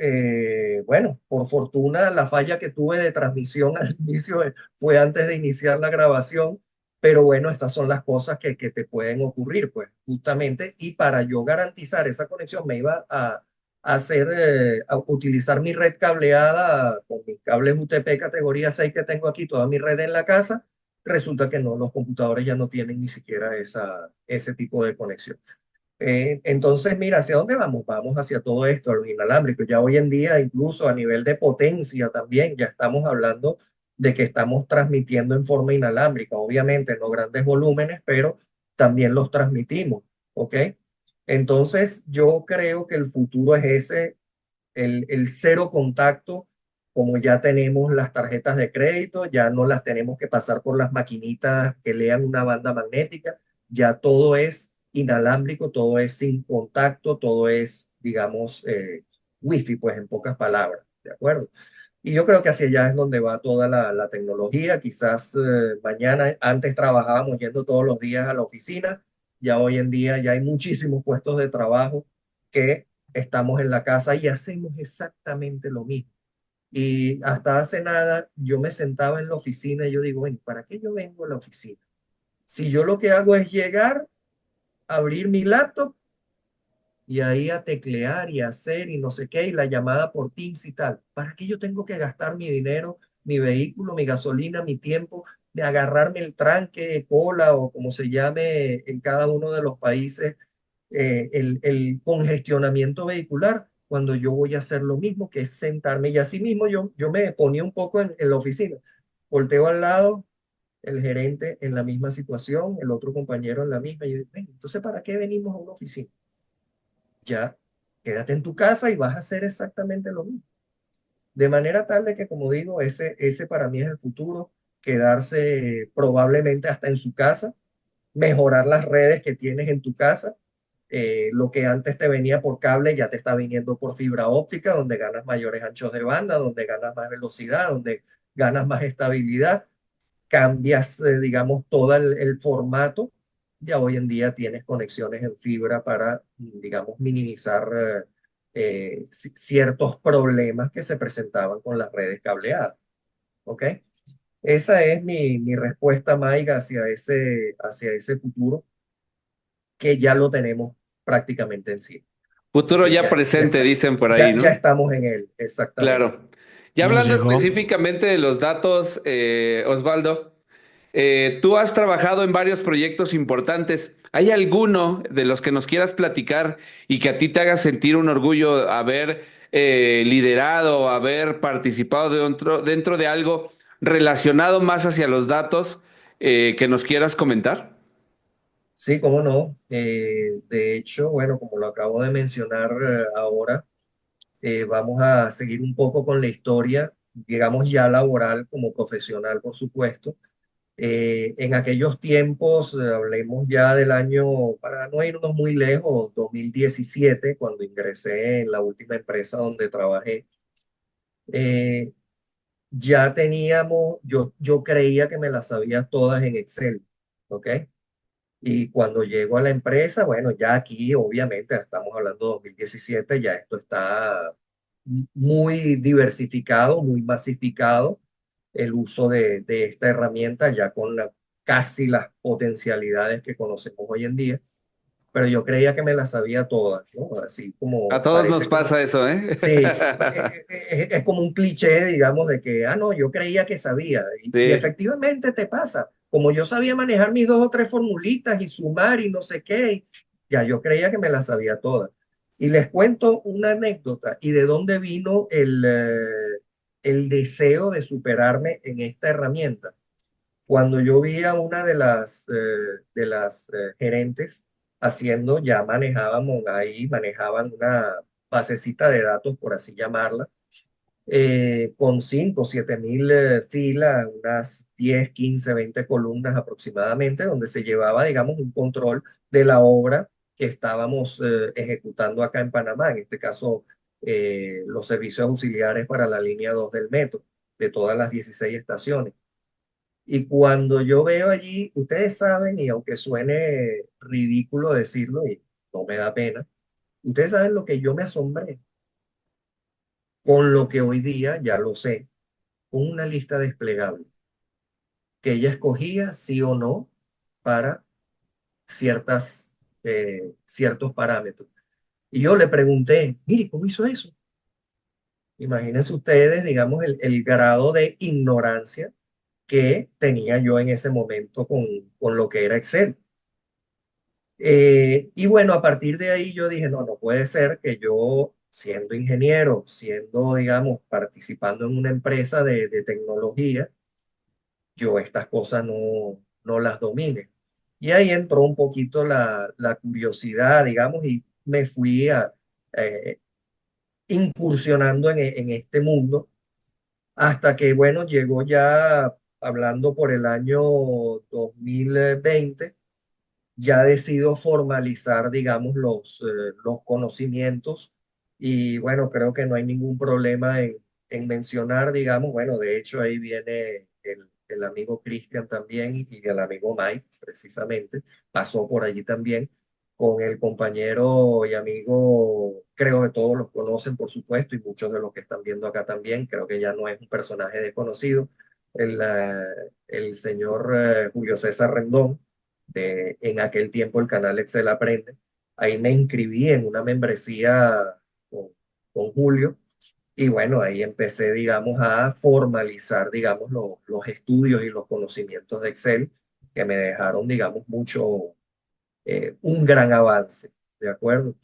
bueno, por fortuna la falla que tuve de transmisión al inicio fue antes de iniciar la grabación, pero bueno, estas son las cosas que te pueden ocurrir, pues justamente, y para yo garantizar esa conexión me iba a hacer, a utilizar mi red cableada con mis cables UTP categoría 6 que tengo aquí, toda mi red en la casa. Resulta que no, los computadores ya no tienen ni siquiera ese tipo de conexión. Entonces, mira, ¿hacia dónde vamos? Vamos hacia todo esto, a lo inalámbrico. Ya hoy en día, incluso a nivel de potencia también, ya estamos hablando de que estamos transmitiendo en forma inalámbrica. Obviamente, no grandes volúmenes, pero también los transmitimos, ¿ok? Entonces, yo creo que el futuro es ese, el cero contacto, como ya tenemos las tarjetas de crédito, ya no las tenemos que pasar por las maquinitas que lean una banda magnética, ya todo es inalámbrico, todo es sin contacto, todo es, digamos, wifi, pues en pocas palabras, ¿de acuerdo? Y yo creo que hacia allá es donde va toda la tecnología. Quizás mañana, antes trabajábamos yendo todos los días a la oficina, ya hoy en día ya hay muchísimos puestos de trabajo que estamos en la casa y hacemos exactamente lo mismo. Y hasta hace nada yo me sentaba en la oficina y yo digo, bueno, ¿para qué yo vengo a la oficina? Si yo lo que hago es llegar, abrir mi laptop y ahí a teclear y a hacer y no sé qué, y la llamada por Teams y tal. ¿Para qué yo tengo que gastar mi dinero, mi vehículo, mi gasolina, mi tiempo, de agarrarme el tranque, cola o como se llame en cada uno de los países, el congestionamiento vehicular, cuando yo voy a hacer lo mismo, que es sentarme? Y así mismo yo me ponía un poco en la oficina, volteo al lado, el gerente en la misma situación, el otro compañero en la misma, y yo digo, "Ven, entonces, ¿para qué venimos a una oficina? Ya quédate en tu casa y vas a hacer exactamente lo mismo". De manera tal de que, como digo, ese para mí es el futuro, quedarse probablemente hasta en su casa, mejorar las redes que tienes en tu casa. Lo que antes te venía por cable ya te está viniendo por fibra óptica, donde ganas mayores anchos de banda, donde ganas más velocidad, donde ganas más estabilidad, cambias, digamos, todo el formato. Ya hoy en día tienes conexiones en fibra para, digamos, minimizar ciertos problemas que se presentaban con las redes cableadas. ¿Ok? Esa es mi respuesta, Mike, hacia ese futuro que ya lo tenemos prácticamente encima. Futuro Sí, ya presente, dicen por ahí, ya ¿no? estamos en él, exactamente. Claro. Ya Nos hablando llegó. específicamente de los datos, Osvaldo, tú has trabajado en varios proyectos importantes. ¿Hay alguno de los que nos quieras platicar y que a ti te haga sentir un orgullo haber liderado, haber participado dentro de algo relacionado más hacia los datos que nos quieras comentar? Sí, cómo no. De hecho, bueno, como lo acabo de mencionar ahora, vamos a seguir un poco con la historia, digamos ya laboral como profesional, por supuesto. En aquellos tiempos, hablemos ya del año, para no irnos muy lejos, 2017, cuando ingresé en la última empresa donde trabajé, eh, ya teníamos, yo creía que me las sabía todas en Excel, ¿ok? Y cuando llego a la empresa, bueno, ya aquí obviamente estamos hablando de 2017, ya esto está muy diversificado, muy masificado el uso de esta herramienta, ya con casi las potencialidades que conocemos hoy en día, pero yo creía que me las sabía todas, ¿no? Así A como todos nos parece como, pasa eso, ¿eh? sí, es como un cliché, digamos, de que, ah, no, yo creía que sabía. Y Sí. efectivamente te pasa. Como yo sabía manejar mis dos o tres formulitas y sumar y no sé qué, ya yo creía que me las sabía todas. Y les cuento una anécdota y de dónde vino el deseo de superarme en esta herramienta. Cuando yo vi a una de las gerentes haciendo, ya manejábamos ahí, manejaban una basecita de datos, por así llamarla, con 5 o 7 mil filas, unas 10 15 20 columnas aproximadamente, donde se llevaba, digamos, un control de la obra que estábamos ejecutando acá en Panamá, en este caso, los servicios auxiliares para la línea 2 del metro, de todas las 16 estaciones. Y cuando yo veo allí, ustedes saben, y aunque suene ridículo decirlo, y no me da pena, ustedes saben lo que yo me asombré con lo que hoy día ya lo sé, con una lista desplegable que ella escogía sí o no para ciertos parámetros. Y yo le pregunté, mire, ¿cómo hizo eso? Imagínense ustedes, digamos, el grado de ignorancia que tenía yo en ese momento con lo que era Excel. Y bueno, a partir de ahí yo dije, no, no puede ser que yo, siendo ingeniero, siendo, digamos, participando en una empresa de tecnología, yo estas cosas no las domine. Y ahí entró un poquito la curiosidad, digamos, y me fui eh, incursionando en este mundo hasta que, bueno, llegó ya hablando por el año 2020 ya decido formalizar, digamos, los conocimientos y bueno, creo que no hay ningún problema en mencionar, digamos, bueno, de hecho ahí viene el amigo Cristian también y el amigo Mike, precisamente, pasó por allí también con el compañero y amigo, creo que todos los conocen, por supuesto, y muchos de los que están viendo acá también, creo que ya no es un personaje desconocido, el señor Julio César Rendón en aquel tiempo el canal Excel Aprende. Ahí me inscribí en una membresía con, con Julio y bueno, ahí empecé, digamos, a formalizar, digamos, los estudios y los conocimientos de Excel que me dejaron, digamos, un gran avance, ¿de acuerdo?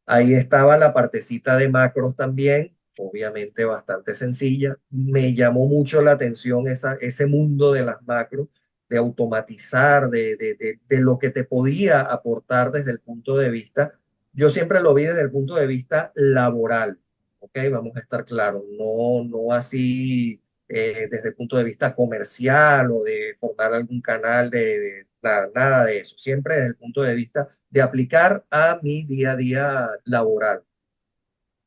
Ahí estaba la partecita de macros también, obviamente bastante sencilla. Me llamó mucho la atención ese mundo de las macros, de automatizar, de lo que te podía aportar desde el punto de vista, yo siempre lo vi desde el punto de vista laboral, ¿ok? Vamos a estar claros, no así desde el punto de vista comercial o de formar algún canal nada de eso, siempre desde el punto de vista de aplicar a mi día a día laboral.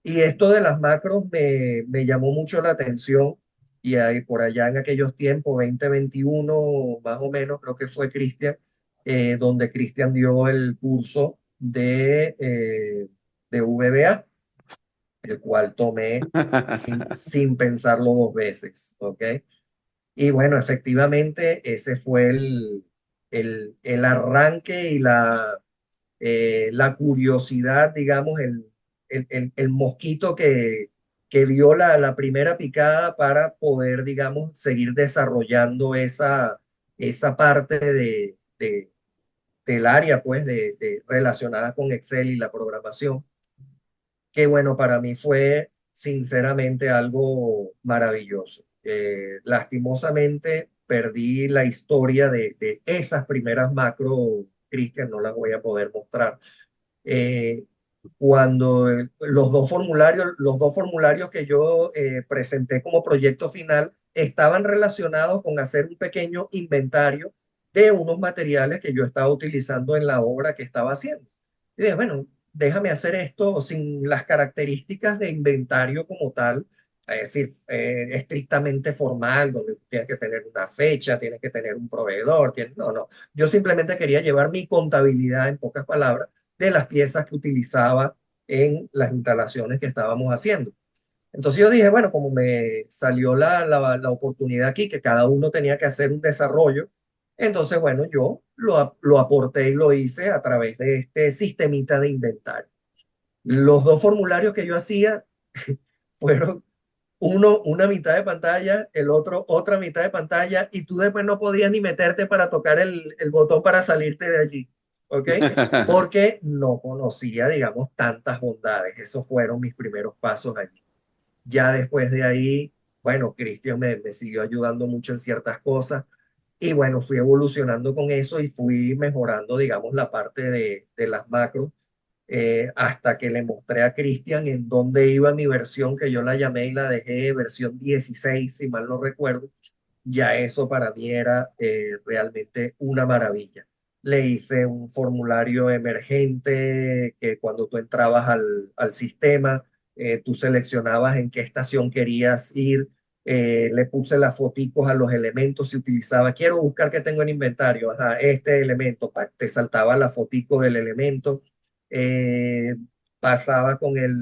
Y esto de las macros me llamó mucho la atención y ahí, por allá en aquellos tiempos, 2021 más o menos, creo que fue Cristian, donde Cristian dio el curso de VBA, el cual tomé sin pensarlo dos veces, ¿ok? Y bueno, efectivamente, ese fue el arranque y la curiosidad, digamos, el mosquito que dio la primera picada para poder, digamos, seguir desarrollando esa parte del área, pues, relacionada con Excel y la programación, que bueno, para mí fue sinceramente algo maravilloso. Lastimosamente perdí la historia de esas primeras macro, Cristian, no las voy a poder mostrar. Eh, cuando los dos formularios que yo presenté como proyecto final estaban relacionados con hacer un pequeño inventario de unos materiales que yo estaba utilizando en la obra que estaba haciendo. Y dije, bueno, déjame hacer esto sin las características de inventario como tal, es decir, estrictamente formal, donde tienes que tener una fecha, tienes que tener un proveedor, no. Yo simplemente quería llevar mi contabilidad, en pocas palabras, de las piezas que utilizaba en las instalaciones que estábamos haciendo. Entonces yo dije, bueno, como me salió la oportunidad aquí, que cada uno tenía que hacer un desarrollo, entonces, bueno, yo lo aporté y lo hice a través de este sistemita de inventario. Los dos formularios que yo hacía fueron uno una mitad de pantalla, el otro otra mitad de pantalla, y tú después no podías ni meterte para tocar el botón para salirte de allí, ¿ok? Porque no conocía, digamos, tantas bondades. Esos fueron mis primeros pasos allí. Ya después de ahí, bueno, Cristian me siguió ayudando mucho en ciertas cosas y bueno, fui evolucionando con eso y fui mejorando, digamos, la parte de las macros hasta que le mostré a Cristian en dónde iba mi versión, que yo la llamé y la dejé versión 16 si mal no recuerdo. Ya eso para mí era realmente una maravilla. Le hice un formulario emergente que cuando tú entrabas al sistema, tú seleccionabas en qué estación querías ir le puse las foticos a los elementos, se utilizaba, quiero buscar qué tengo en inventario, ajá, este elemento, te saltaba la fotico del elemento, eh, pasaba con el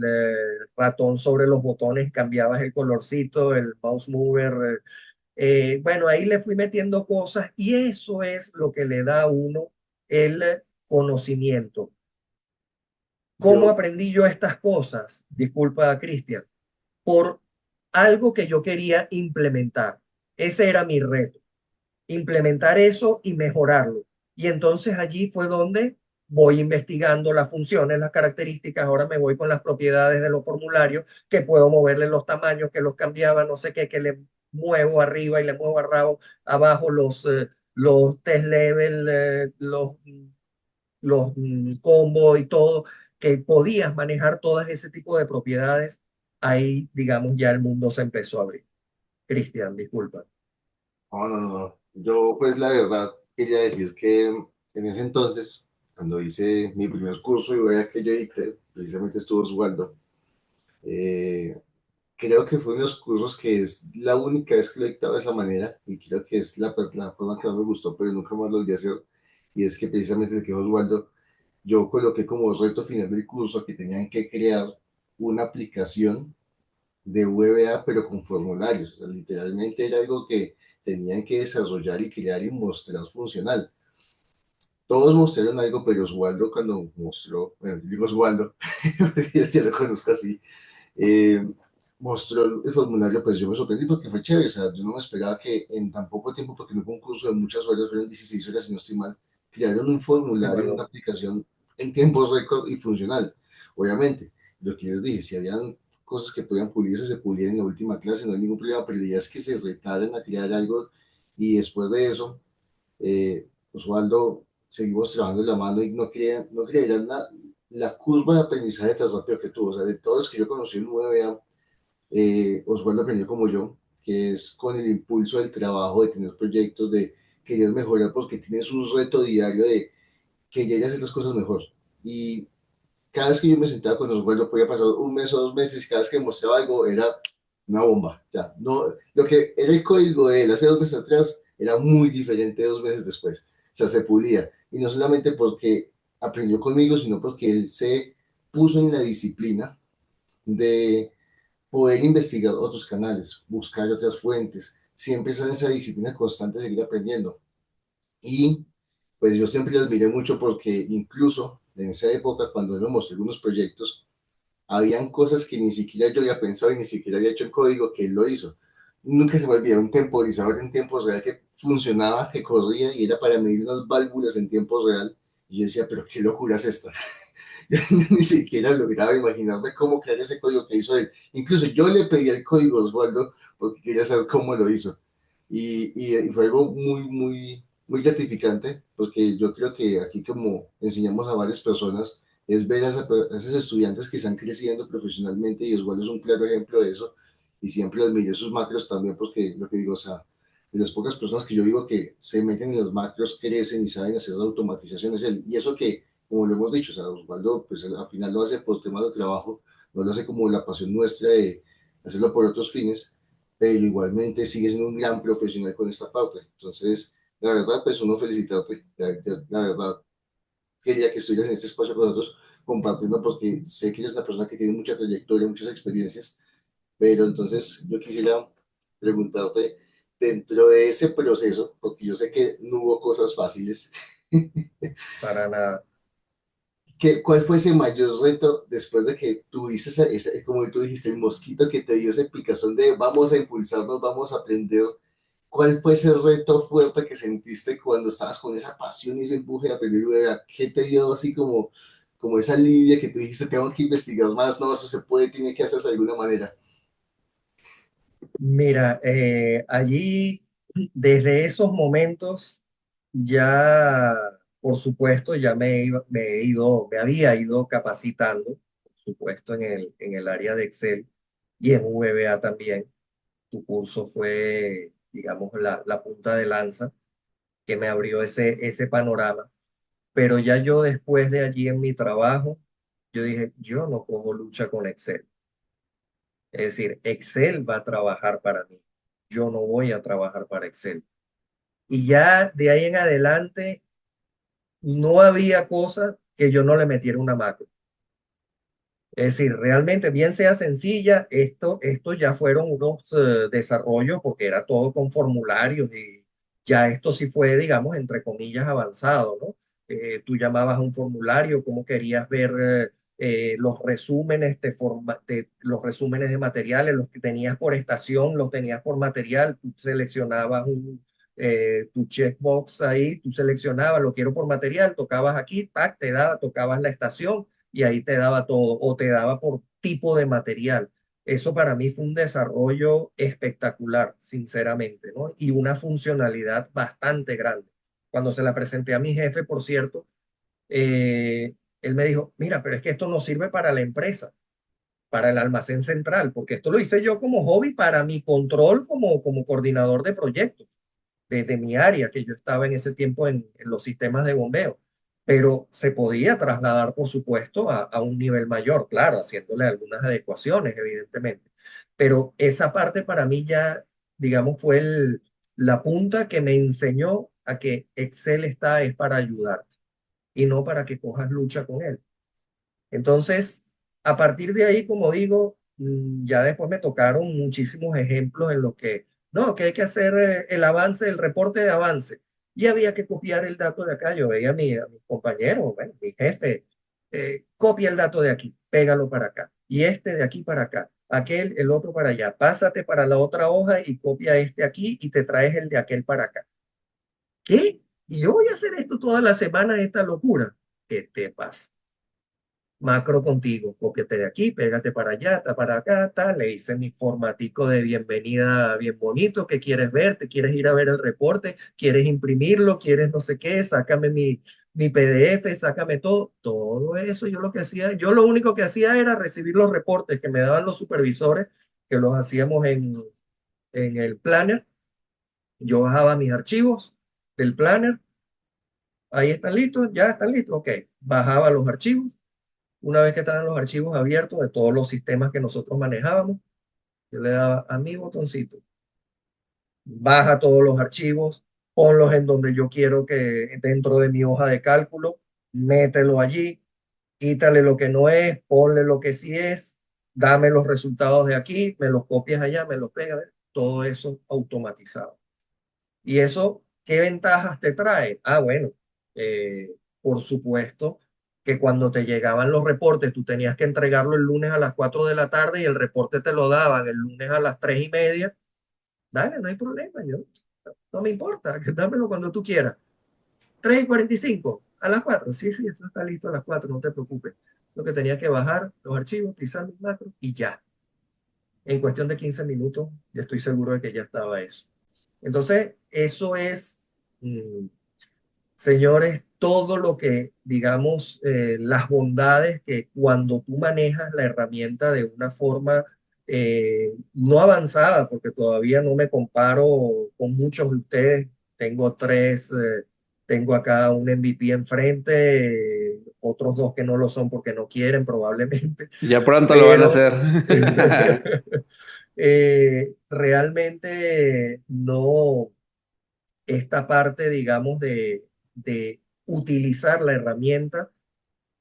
ratón sobre los botones, cambiabas el colorcito, el mouse mover, bueno, ahí le fui metiendo cosas y eso es lo que le da a uno el conocimiento. ¿Cómo Yo, aprendí yo estas cosas? Disculpa, Cristian, por algo que yo quería implementar. Ese era mi reto, implementar eso y mejorarlo. Y entonces allí fue donde voy investigando las funciones, las características. Ahora me voy con las propiedades de los formularios, que puedo moverle los tamaños, que los cambiaba, no sé qué, que le muevo arriba y le muevo abajo los test level, los combos y todo, que podías manejar todas ese tipo de propiedades. Ahí, digamos, ya el mundo se empezó a abrir. Cristian, disculpa. no, no, no, no. Yo, pues la verdad, quería decir que en ese entonces, cuando hice mi primer curso y vea que yo dicté, precisamente estuvo Osvaldo, eh, creo que fue uno de los cursos que es la única vez que lo he dictado de esa manera y creo que es la forma que más me gustó, pero nunca más lo volví a hacer. Y es que precisamente el que dijo Osvaldo, yo coloqué como reto final del curso que tenían que crear una aplicación de VBA, pero con formularios. O sea, literalmente era algo que tenían que desarrollar y crear y mostrar funcional. Todos mostraron algo, pero Osvaldo cuando mostró, bueno, digo Osvaldo, porque ya lo conozco así, eh, mostró el formulario, pues yo me sorprendí porque fue chévere, o sea, yo no me esperaba que en tan poco tiempo, porque no fue un curso de muchas horas, fueron 16 horas si no estoy mal, crearon un Sí, formulario, una perdón. aplicación en tiempo récord y funcional. Obviamente, lo que yo les dije, si habían cosas que podían pulirse, se pulían en la última clase, no hay ningún problema, pero la idea es que se retaran a crear algo y después de eso, Osvaldo, seguimos trabajando en la mano y no creían la curva de aprendizaje tan rápido que tuvo. O sea, de todos los que yo conocí en 9A, Osvaldo aprendió como yo, que es con el impulso del trabajo, de tener proyectos, de querer mejorar, porque tienes un reto diario de que ya hacer las cosas mejor. Y cada vez que yo me sentaba con Osvaldo, podía pasar un mes o 2 meses, y cada vez que mostraba algo era una bomba. Ya, no, lo que era el código de él hace 2 meses atrás era muy diferente 2 meses después. O sea, se pulía. Y no solamente porque aprendió conmigo, sino porque él se puso en la disciplina de poder investigar otros canales, buscar otras fuentes, siempre estar en esa disciplina constante de seguir aprendiendo. Y pues yo siempre lo admiré mucho porque incluso en esa época, cuando él me mostró algunos proyectos, habían cosas que ni siquiera yo había pensado y ni siquiera había hecho el código que él lo hizo. Nunca se me olvidó un temporizador en tiempo real que funcionaba, que corría y era para medir unas válvulas en tiempo real. Y yo decía, pero qué locura es esta. Yo ni siquiera lograba imaginarme cómo crear ese código que hizo él. Incluso yo le pedí el código a Osvaldo porque quería saber cómo lo hizo. Y fue algo muy, muy, muy gratificante porque yo creo que aquí como enseñamos a varias personas es ver a esos estudiantes que están creciendo profesionalmente y Osvaldo es un claro ejemplo de eso y siempre admiré sus macros también porque lo que digo, o sea, de las pocas personas que yo digo que se meten en las macros, crecen y saben hacer las automatizaciones, él. Y eso que como lo hemos dicho, o sea, Osvaldo, pues al final lo hace por temas de trabajo, no lo hace como la pasión nuestra de hacerlo por otros fines, pero igualmente sigue siendo un gran profesional con esta parte. Entonces, la verdad, pues uno felicitarte, la verdad, quería que estuvieras en este espacio con nosotros compartiendo porque sé que eres una persona que tiene mucha trayectoria, muchas experiencias, pero entonces yo quisiera preguntarte, dentro de ese proceso, porque yo sé que no hubo cosas fáciles, Para nada. ¿Cuál fue ese mayor reto después de que tuviste como tú dijiste, el mosquito que te dio ese picazón de vamos a impulsarnos, vamos a aprender? ¿Cuál fue ese reto fuerte que sentiste cuando estabas con esa pasión y ese empuje de aprender? ¿Qué te dio así como esa lidia que tú dijiste, tengo que investigar más, no, eso se puede, tiene que hacerse de alguna manera? Mira, allí desde esos momentos ya, por supuesto, ya me había ido capacitando, por supuesto, en el área de Excel y en VBA también. Tu curso fue, digamos, la punta de lanza que me abrió ese panorama. Pero ya yo después de allí en mi trabajo, yo dije, yo no cojo lucha con Excel. Es decir, Excel va a trabajar para mí. yo no voy a trabajar para Excel. Y ya de ahí en adelante no había cosa que yo no le metiera una macro. Es decir, realmente, bien sea sencilla, esto ya fueron unos desarrollos porque era todo con formularios y ya esto sí fue, digamos, entre comillas, avanzado, ¿no? Tú llamabas a un formulario, cómo querías ver los resúmenes, los resúmenes de materiales, los que tenías por estación, los tenías por material, tú seleccionabas tu checkbox ahí, tú seleccionabas, lo quiero por material, tocabas aquí, pack, te daba, tocabas la estación y ahí te daba todo, o te daba por tipo de material. Eso para mí fue un desarrollo espectacular, sinceramente, ¿no? Y una funcionalidad bastante grande. Cuando se la presenté a mi jefe, por cierto, él me dijo, mira, pero es que esto no sirve para la empresa, para el almacén central, porque esto lo hice yo como hobby para mi control como coordinador de proyectos de mi área, que yo estaba en ese tiempo en los sistemas de bombeo, pero se podía trasladar, por supuesto, a un nivel mayor, claro, haciéndole algunas adecuaciones, evidentemente. Pero esa parte para mí ya, digamos, fue la punta que me enseñó a que Excel está es para ayudarte y no para que cojas lucha con él. Entonces, a partir de ahí, como digo, ya después me tocaron muchísimos ejemplos en los que, no, que hay que hacer el avance, el reporte de avance. Y había que copiar el dato de acá. Yo veía a mi compañero, bueno, mi jefe, copia el dato de aquí, pégalo para acá. Y este de aquí para acá, aquel, el otro para allá. Pásate para la otra hoja y copia este aquí y te traes el de aquel para acá. ¿Qué? ¿Y yo voy a hacer esto toda la semana, esta locura? ¿Qué te pasa? Macro contigo, cópiate de aquí, pégate para allá, está para acá, tal, le hice mi formatico de bienvenida bien bonito, ¿qué quieres ver? ¿Te quieres ir a ver el reporte? ¿Quieres imprimirlo? ¿Quieres no sé qué? Sácame mi PDF, sácame todo eso yo lo que hacía, yo lo único que hacía era recibir los reportes que me daban los supervisores, que los hacíamos en el planner, yo bajaba mis archivos del planner, ahí están listos, ya están listos, ok, bajaba los archivos. Una vez que estaban los archivos abiertos de todos los sistemas que nosotros manejábamos, yo le daba a mi botoncito, baja todos los archivos, ponlos en donde yo quiero que dentro de mi hoja de cálculo, mételo allí, quítale lo que no es, ponle lo que sí es, dame los resultados de aquí, me los copias allá, me los pegas, todo eso automatizado. ¿Y eso qué ventajas te trae? Ah, bueno, por supuesto que cuando te llegaban los reportes, tú tenías que entregarlo el lunes a las 4 de la tarde y el reporte te lo daban el lunes a las 3:30. Dale, no hay problema, yo no me importa, dámelo cuando tú quieras. 3:45, a las 4. Sí, sí, esto está listo a las 4, no te preocupes. Lo que tenía que bajar los archivos, pisar mis macros y ya. En cuestión de 15 minutos, ya estoy seguro de que ya estaba eso. Entonces, eso es, mm, señores, todo lo que, digamos, las bondades que cuando tú manejas la herramienta de una forma no avanzada, porque todavía no me comparo con muchos de ustedes, tengo tres, tengo acá un MVP enfrente, otros dos que no lo son porque no quieren probablemente, Ya pronto lo van a pero hacer. realmente no esta parte, digamos, de utilizar la herramienta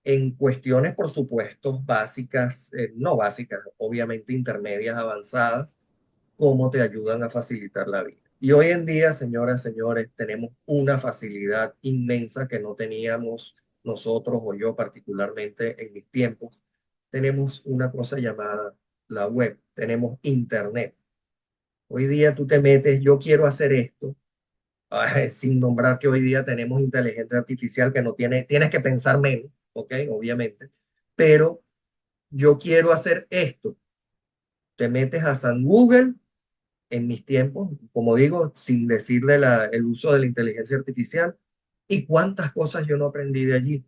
en cuestiones, por supuesto, básicas, no básicas, obviamente intermedias, avanzadas, cómo te ayudan a facilitar la vida. Y hoy en día, señoras, señores, tenemos una facilidad inmensa que no teníamos nosotros o yo particularmente en mis tiempos. Tenemos una cosa llamada la web, tenemos internet. Hoy día tú te metes, yo quiero hacer esto, sin nombrar que hoy día tenemos inteligencia artificial que no tiene, tienes que pensar menos, ¿ok? Obviamente, pero yo quiero hacer esto. Te metes a San Google en mis tiempos, como digo, sin decirle el uso de la inteligencia artificial, y cuántas cosas yo no aprendí de allí.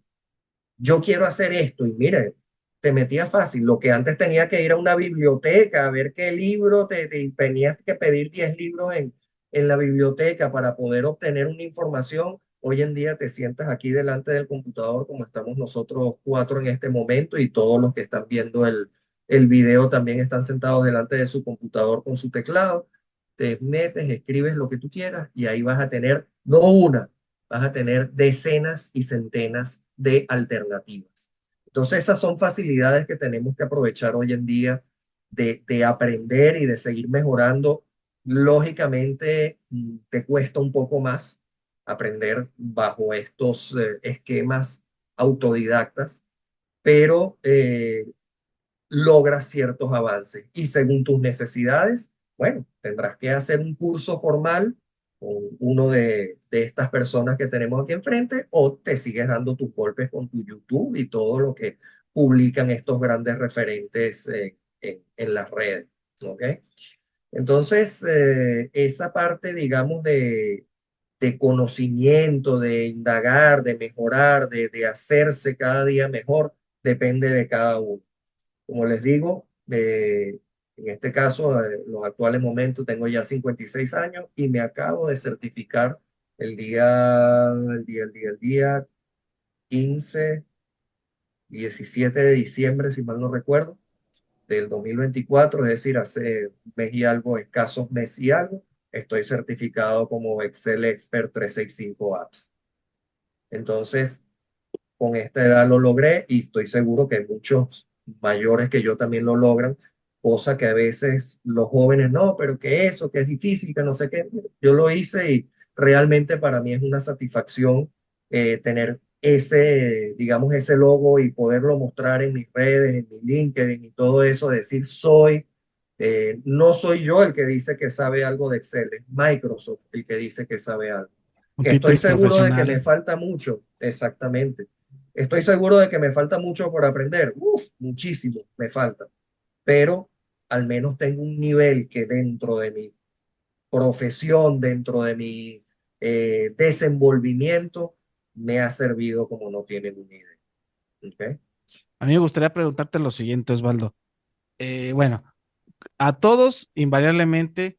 Yo quiero hacer esto y mire, te metía fácil. Lo que antes tenía que ir a una biblioteca a ver qué libro, tenías que pedir 10 libros en la biblioteca para poder obtener una información. Hoy en día te sientas aquí delante del computador como estamos nosotros cuatro en este momento y todos los que están viendo el video también están sentados delante de su computador con su teclado te metes, escribes lo que tú quieras y ahí vas a tener, no una, vas a tener decenas y centenas de alternativas. Entonces esas son facilidades que tenemos que aprovechar hoy en día de aprender y de seguir mejorando. Lógicamente, te cuesta un poco más aprender bajo estos esquemas autodidactas, pero logras ciertos avances y según tus necesidades, bueno, tendrás que hacer un curso formal con uno de estas personas que tenemos aquí enfrente o te sigues dando tus golpes con tu YouTube y todo lo que publican estos grandes referentes en las redes, ¿ok? Entonces, esa parte, digamos, de conocimiento, de indagar, de mejorar, de hacerse cada día mejor, depende de cada uno. Como les digo, en este caso, en los actuales momentos, tengo ya 56 años y me acabo de certificar el día 15, 17 de diciembre, si mal no recuerdo, del 2024, es decir, hace un mes y algo, escasos meses y algo, estoy certificado como Excel Expert 365 Apps. Entonces, con esta edad lo logré y estoy seguro que muchos mayores que yo también lo logran, cosa que a veces los jóvenes no, pero que eso, que es difícil, que no sé qué. Yo lo hice y realmente para mí es una satisfacción tener ese, digamos, ese logo y poderlo mostrar en mis redes, en mi LinkedIn y todo eso, decir no soy yo el que dice que sabe algo de Excel, es Microsoft el que dice que sabe algo. Un Que estoy título seguro de que me profesional. falta mucho, exactamente. Estoy seguro de que me falta mucho por aprender. Uf, muchísimo me falta. Pero al menos tengo un nivel que dentro de mi profesión, dentro de mi desenvolvimiento, me ha servido como no tienen una idea. ¿Ok? A mí me gustaría preguntarte lo siguiente, Osvaldo. Bueno, a todos invariablemente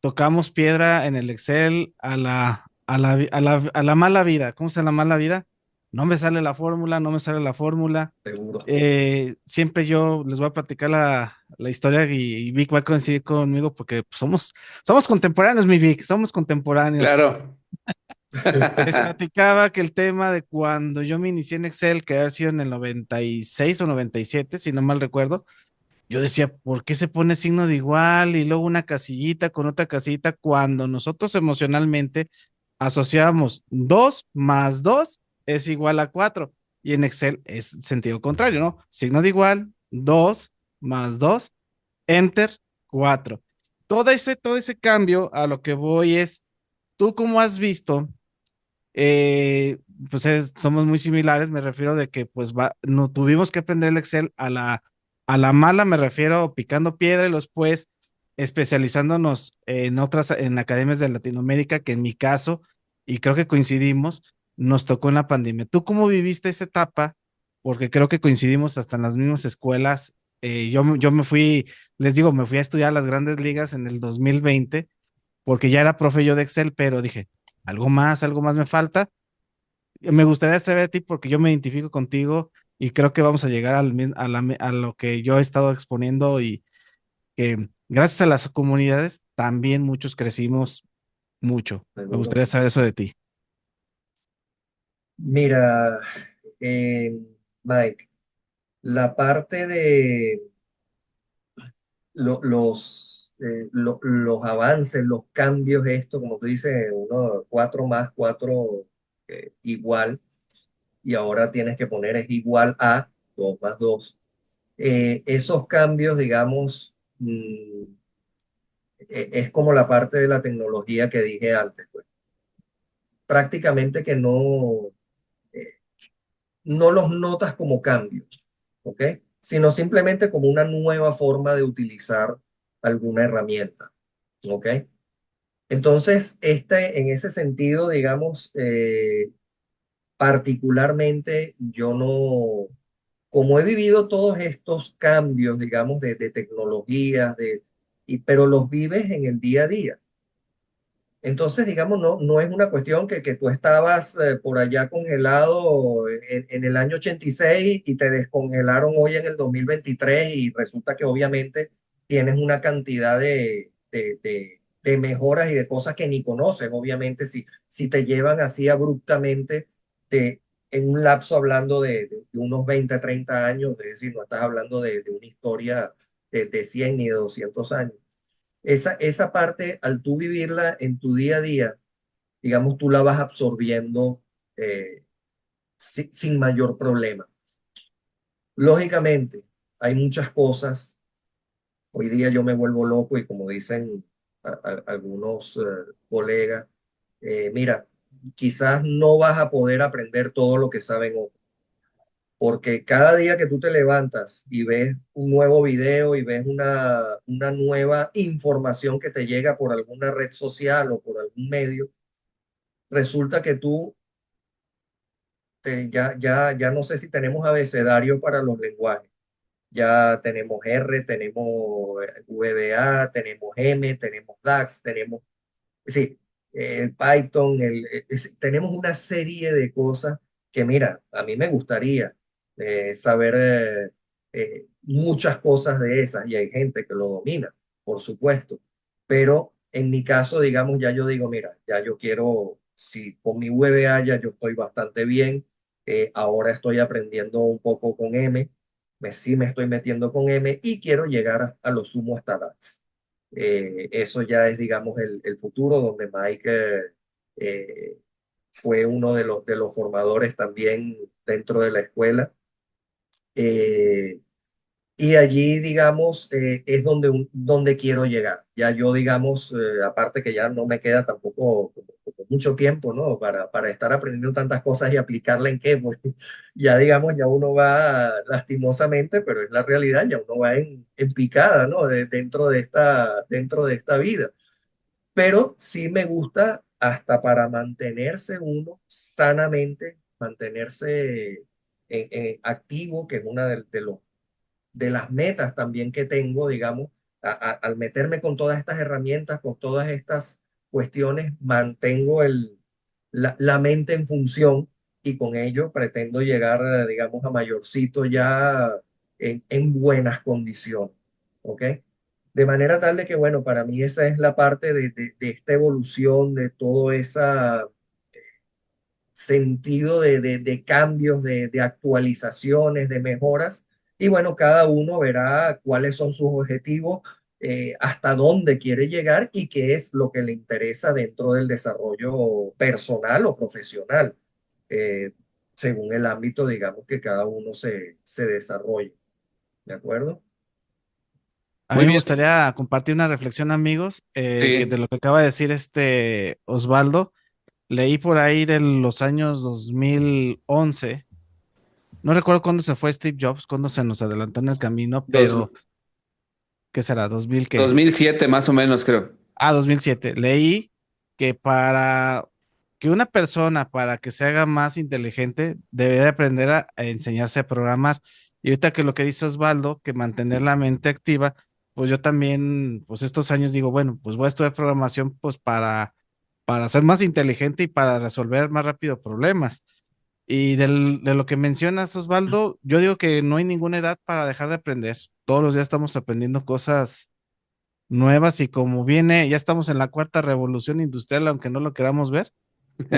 tocamos piedra en el Excel a la mala vida. ¿Cómo se llama la mala vida? No me sale la fórmula, no me sale la fórmula. Seguro. Siempre yo les voy a platicar la historia y Vic va a coincidir conmigo porque pues, somos contemporáneos, mi Vic, somos contemporáneos. Claro. Les platicaba que el tema de cuando yo me inicié en Excel, que había sido en el 96 o 97, si no mal recuerdo, yo decía, ¿por qué se pone signo de igual y luego una casillita con otra casillita cuando nosotros emocionalmente asociábamos 2 más 2 es igual a 4? Y en Excel es sentido contrario, ¿no? Signo de igual, 2 más 2, enter, 4. Todo ese cambio a lo que voy es, ¿tú cómo has visto? eh, pues somos muy similares, me refiero de que pues no tuvimos que aprender el Excel a la mala, me refiero picando piedra y después especializándonos en otras, en academias de Latinoamérica, que en mi caso, y creo que coincidimos, nos tocó en la pandemia. ¿Tú cómo viviste esa etapa? Porque creo que coincidimos hasta en las mismas escuelas. Yo me fui, les digo, me fui a estudiar a las grandes ligas en el 2020 porque ya era profe yo de Excel, pero dije, algo más me falta. Me gustaría saber a ti porque yo me identifico contigo y creo que vamos a llegar a lo que yo he estado exponiendo y que gracias a las comunidades también muchos crecimos mucho. Me Seguro. gustaría saber eso de ti. Mira, eh, Mike, la parte de los avances, los cambios, esto, como tú dices, uno, 4 más 4 igual, y ahora tienes que poner es igual a 2 más 2. Esos cambios, digamos, es como la parte de la tecnología que dije antes, pues. Prácticamente que eh, no los notas como cambios, ¿ok? Sino simplemente como una nueva forma de utilizar alguna herramienta, ¿ok? Entonces, en ese sentido, digamos, particularmente yo no, como he vivido todos estos cambios, digamos, de tecnologías, pero los vives en el día a día. Entonces, digamos, no es una cuestión que tú estabas por allá congelado en el año 86 y te descongelaron hoy en el 2023 y resulta que obviamente tienes una cantidad de mejoras y de cosas que ni conoces, obviamente, si te llevan así abruptamente de, en un lapso hablando de unos 20, 30 años, es decir, no estás hablando de una historia de 100 ni de 200 años. Esa parte, al tú vivirla en tu día a día, digamos, tú la vas absorbiendo sin mayor problema. Lógicamente, hay muchas cosas. Hoy día yo me vuelvo loco y como dicen algunos colegas, mira, quizás no vas a poder aprender todo lo que saben otros, porque cada día que tú te levantas y ves un nuevo video y ves una nueva información que te llega por alguna red social o por algún medio, resulta que tú ya no sé si tenemos abecedario para los lenguajes. Ya tenemos R, tenemos VBA, tenemos M, tenemos DAX, tenemos, sí, el Python, tenemos una serie de cosas que, mira, a mí me gustaría saber muchas cosas de esas y hay gente que lo domina, por supuesto, pero en mi caso, digamos, ya yo digo, mira, ya yo quiero, si con mi VBA ya yo estoy bastante bien, ahora estoy aprendiendo un poco con M, sí me estoy metiendo con M y quiero llegar a lo sumo hasta DAX. Eso ya es, digamos, el futuro, donde Mike fue uno de los formadores también dentro de la escuela. Eh, y allí, digamos, es donde quiero llegar. Ya yo, digamos, aparte que ya no me queda tampoco como mucho tiempo, ¿no? Para estar aprendiendo tantas cosas y aplicarla en qué, pues ya, digamos, ya uno va lastimosamente, pero es la realidad, ya uno va en picada, ¿no? Dentro de esta vida. Pero sí me gusta hasta para mantenerse uno sanamente, mantenerse activo, que es una de las metas también que tengo, digamos, al meterme con todas estas herramientas, con todas estas cuestiones, mantengo la mente en función y con ello pretendo llegar, digamos, a mayorcito ya en buenas condiciones. ¿Ok? De manera tal de que, bueno, para mí esa es la parte de esta evolución, de todo ese sentido de cambios, de actualizaciones, de mejoras. Y bueno, cada uno verá cuáles son sus objetivos, hasta dónde quiere llegar y qué es lo que le interesa dentro del desarrollo personal o profesional, eh, según el ámbito, digamos, que cada uno se desarrolle. ¿De acuerdo? A mí Muy me bien, gustaría compartir una reflexión, amigos, que de sí. lo que acaba de decir este Osvaldo. Leí por ahí de los años 2011. No recuerdo cuándo se fue Steve Jobs, cuándo se nos adelantó en el camino, Dos, pero ¿qué será? ¿2000 qué? 2007 más o menos, creo. 2007. Leí que para que una persona, para que se haga más inteligente, debería aprender a enseñarse a programar. Y ahorita que lo que dice Osvaldo, que mantener la mente activa, pues yo también, pues estos años digo, bueno, pues voy a estudiar programación, pues para ser más inteligente y para resolver más rápido problemas. Y de lo que mencionas, Osvaldo, yo digo que no hay ninguna edad para dejar de aprender. Todos los días estamos aprendiendo cosas nuevas y como viene, ya estamos en la cuarta revolución industrial, aunque no lo queramos ver,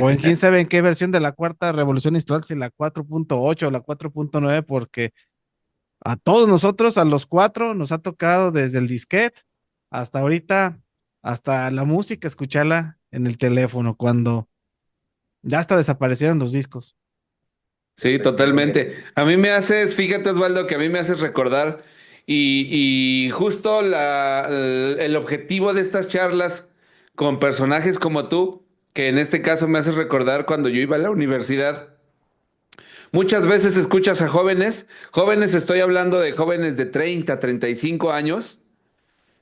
o en quién sabe en qué versión de la cuarta revolución industrial, si la 4.8 o la 4.9, porque a todos nosotros, a los cuatro, nos ha tocado desde el disquete hasta ahorita, hasta la música, escucharla en el teléfono, cuando ya hasta desaparecieron los discos. Sí, Efectivamente. totalmente. A mí me haces, fíjate Osvaldo, que a mí me haces recordar y justo el objetivo de estas charlas con personajes como tú, que en este caso me haces recordar cuando yo iba a la universidad. Muchas veces escuchas a jóvenes estoy hablando de jóvenes de 30, 35 años,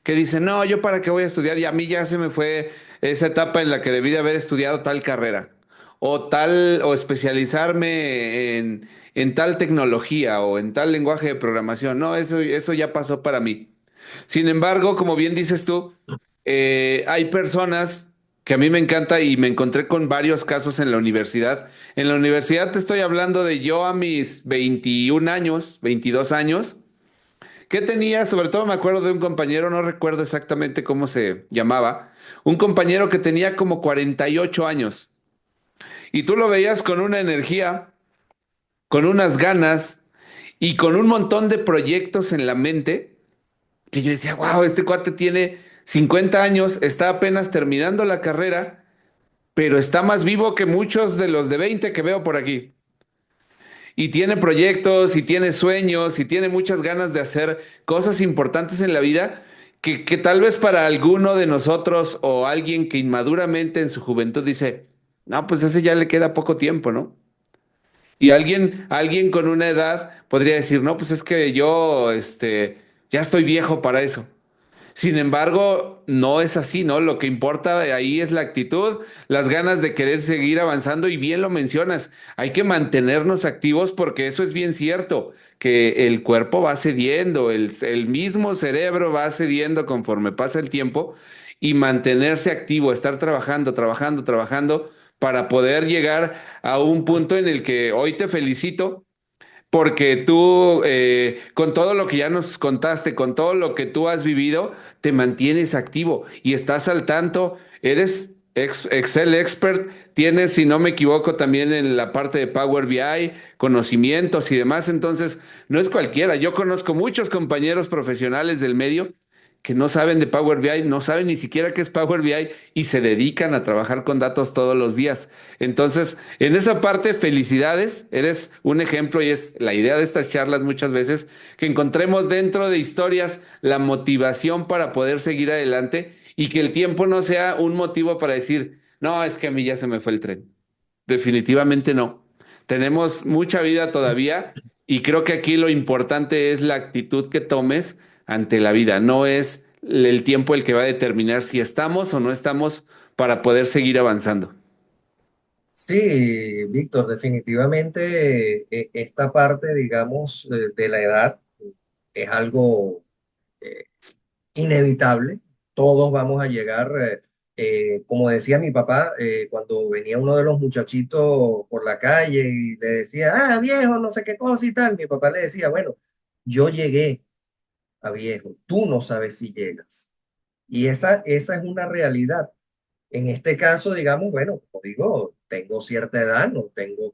que dicen, no, yo para qué voy a estudiar y a mí ya se me fue esa etapa en la que debí de haber estudiado tal carrera o especializarme en tal tecnología o en tal lenguaje de programación. No, eso ya pasó para mí. Sin embargo, como bien dices tú, hay personas que a mí me encanta y me encontré con varios casos en la universidad. En la universidad te estoy hablando de yo a mis 21 años, 22 años, ¿Qué tenía? Sobre todo me acuerdo de un compañero, no recuerdo exactamente cómo se llamaba, un compañero que tenía como 48 años y tú lo veías con una energía, con unas ganas y con un montón de proyectos en la mente que yo decía, wow, este cuate tiene 50 años, está apenas terminando la carrera, pero está más vivo que muchos de los de 20 que veo por aquí. Y tiene proyectos, y tiene sueños, y tiene muchas ganas de hacer cosas importantes en la vida que tal vez para alguno de nosotros o alguien que inmaduramente en su juventud dice, no, pues ese ya le queda poco tiempo, ¿no? Y alguien con una edad podría decir, no, pues es que yo, ya estoy viejo para eso. Sin embargo, no es así, ¿no? Lo que importa ahí es la actitud, las ganas de querer seguir avanzando y bien lo mencionas, hay que mantenernos activos porque eso es bien cierto, que el cuerpo va cediendo, el mismo cerebro va cediendo conforme pasa el tiempo y mantenerse activo, estar trabajando, trabajando, trabajando para poder llegar a un punto en el que hoy te felicito porque tú, con todo lo que ya nos contaste, con todo lo que tú has vivido, te mantienes activo y estás al tanto. Eres Excel expert, tienes, si no me equivoco, también en la parte de Power BI, conocimientos y demás. Entonces, no es cualquiera. Yo conozco muchos compañeros profesionales del medio que no saben de Power BI, no saben ni siquiera qué es Power BI y se dedican a trabajar con datos todos los días. Entonces, en esa parte, felicidades, eres un ejemplo y es la idea de estas charlas muchas veces, que encontremos dentro de historias la motivación para poder seguir adelante y que el tiempo no sea un motivo para decir, no, es que a mí ya se me fue el tren. Definitivamente no. Tenemos mucha vida todavía y creo que aquí lo importante es la actitud que tomes ante la vida. No es el tiempo el que va a determinar si estamos o no estamos para poder seguir avanzando. Sí, Víctor, definitivamente esta parte, digamos, de la edad es algo eh, inevitable. Todos vamos a llegar, como decía mi papá, cuando venía uno de los muchachitos por la calle y le decía, ah, viejo, no sé qué cosa y tal, mi papá le decía, bueno, yo llegué a viejo, tú no sabes si llegas. Y esa es una realidad. En este caso, digamos, bueno, como digo, tengo cierta edad, no tengo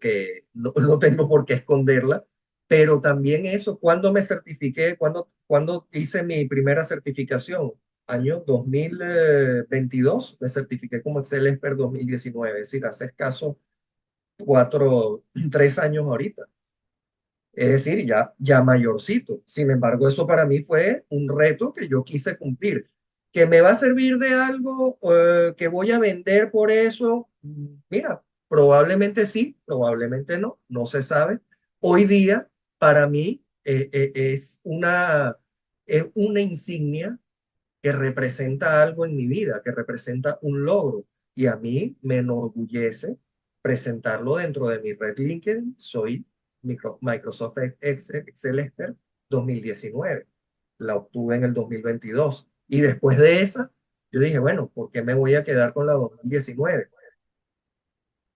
por qué esconderla, pero también eso, cuando me certifiqué, cuando hice mi primera certificación, año 2022, me certifiqué como Excel Expert 2019, es decir, hace escaso 3 años ahorita. Es decir, ya mayorcito. Sin embargo, eso para mí fue un reto que yo quise cumplir. ¿Que me va a servir de algo que voy a vender por eso? Mira, probablemente sí, probablemente no, no se sabe. Hoy día, para mí, es una insignia que representa algo en mi vida, que representa un logro. Y a mí me enorgullece presentarlo dentro de mi red LinkedIn. Soy Microsoft Excel Expert 2019. La obtuve en el 2022. Y después de esa, yo dije, bueno, ¿por qué me voy a quedar con la 2019?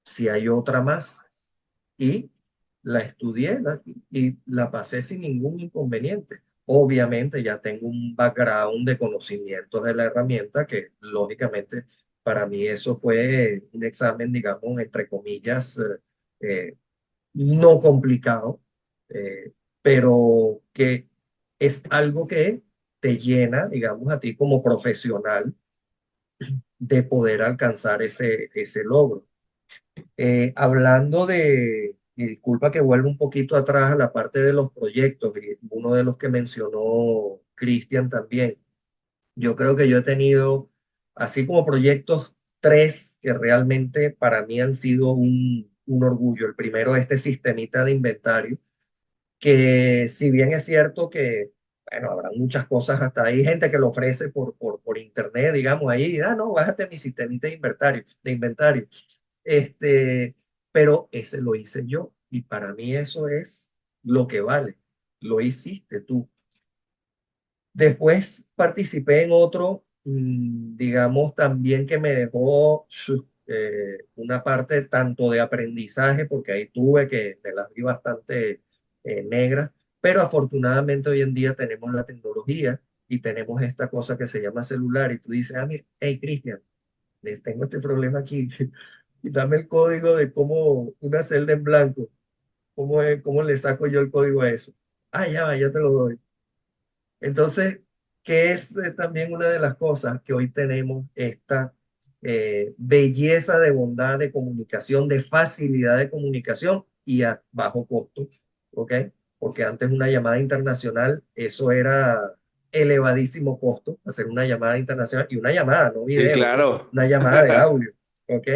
Si hay otra más. Y la estudié y la pasé sin ningún inconveniente. Obviamente ya tengo un background de conocimientos de la herramienta que lógicamente para mí eso fue un examen, digamos, entre comillas, no complicado, pero que es algo que te llena, digamos, a ti como profesional de poder alcanzar ese logro. Hablando y disculpa que vuelva un poquito atrás a la parte de los proyectos, y uno de los que mencionó Cristian también. Yo creo que yo he tenido, así como proyectos, tres que realmente para mí han sido un orgullo. El primero, este sistemita de inventario, que si bien es cierto que, bueno, habrá muchas cosas, hasta hay gente que lo ofrece por internet, digamos, ahí, no, bájate mi sistemita de inventario. Este, pero ese lo hice yo y para mí eso es lo que vale. Lo hiciste tú. Después participé en otro, digamos, también que me dejó una parte tanto de aprendizaje, porque ahí tuve que me las vi bastante negras, pero afortunadamente hoy en día tenemos la tecnología y tenemos esta cosa que se llama celular y tú dices, ah, mira, hey, Cristian, les tengo este problema aquí y dame el código de cómo una celda en blanco, cómo le saco yo el código a eso. Ah, ya va, ya te lo doy. Entonces, que es también una de las cosas que hoy tenemos esta belleza de bondad de comunicación, de facilidad de comunicación y a bajo costo, ¿ok? Porque antes una llamada internacional, eso era elevadísimo costo, hacer una llamada internacional y una llamada, no Sí, video, claro. una llamada de audio, ¿ok?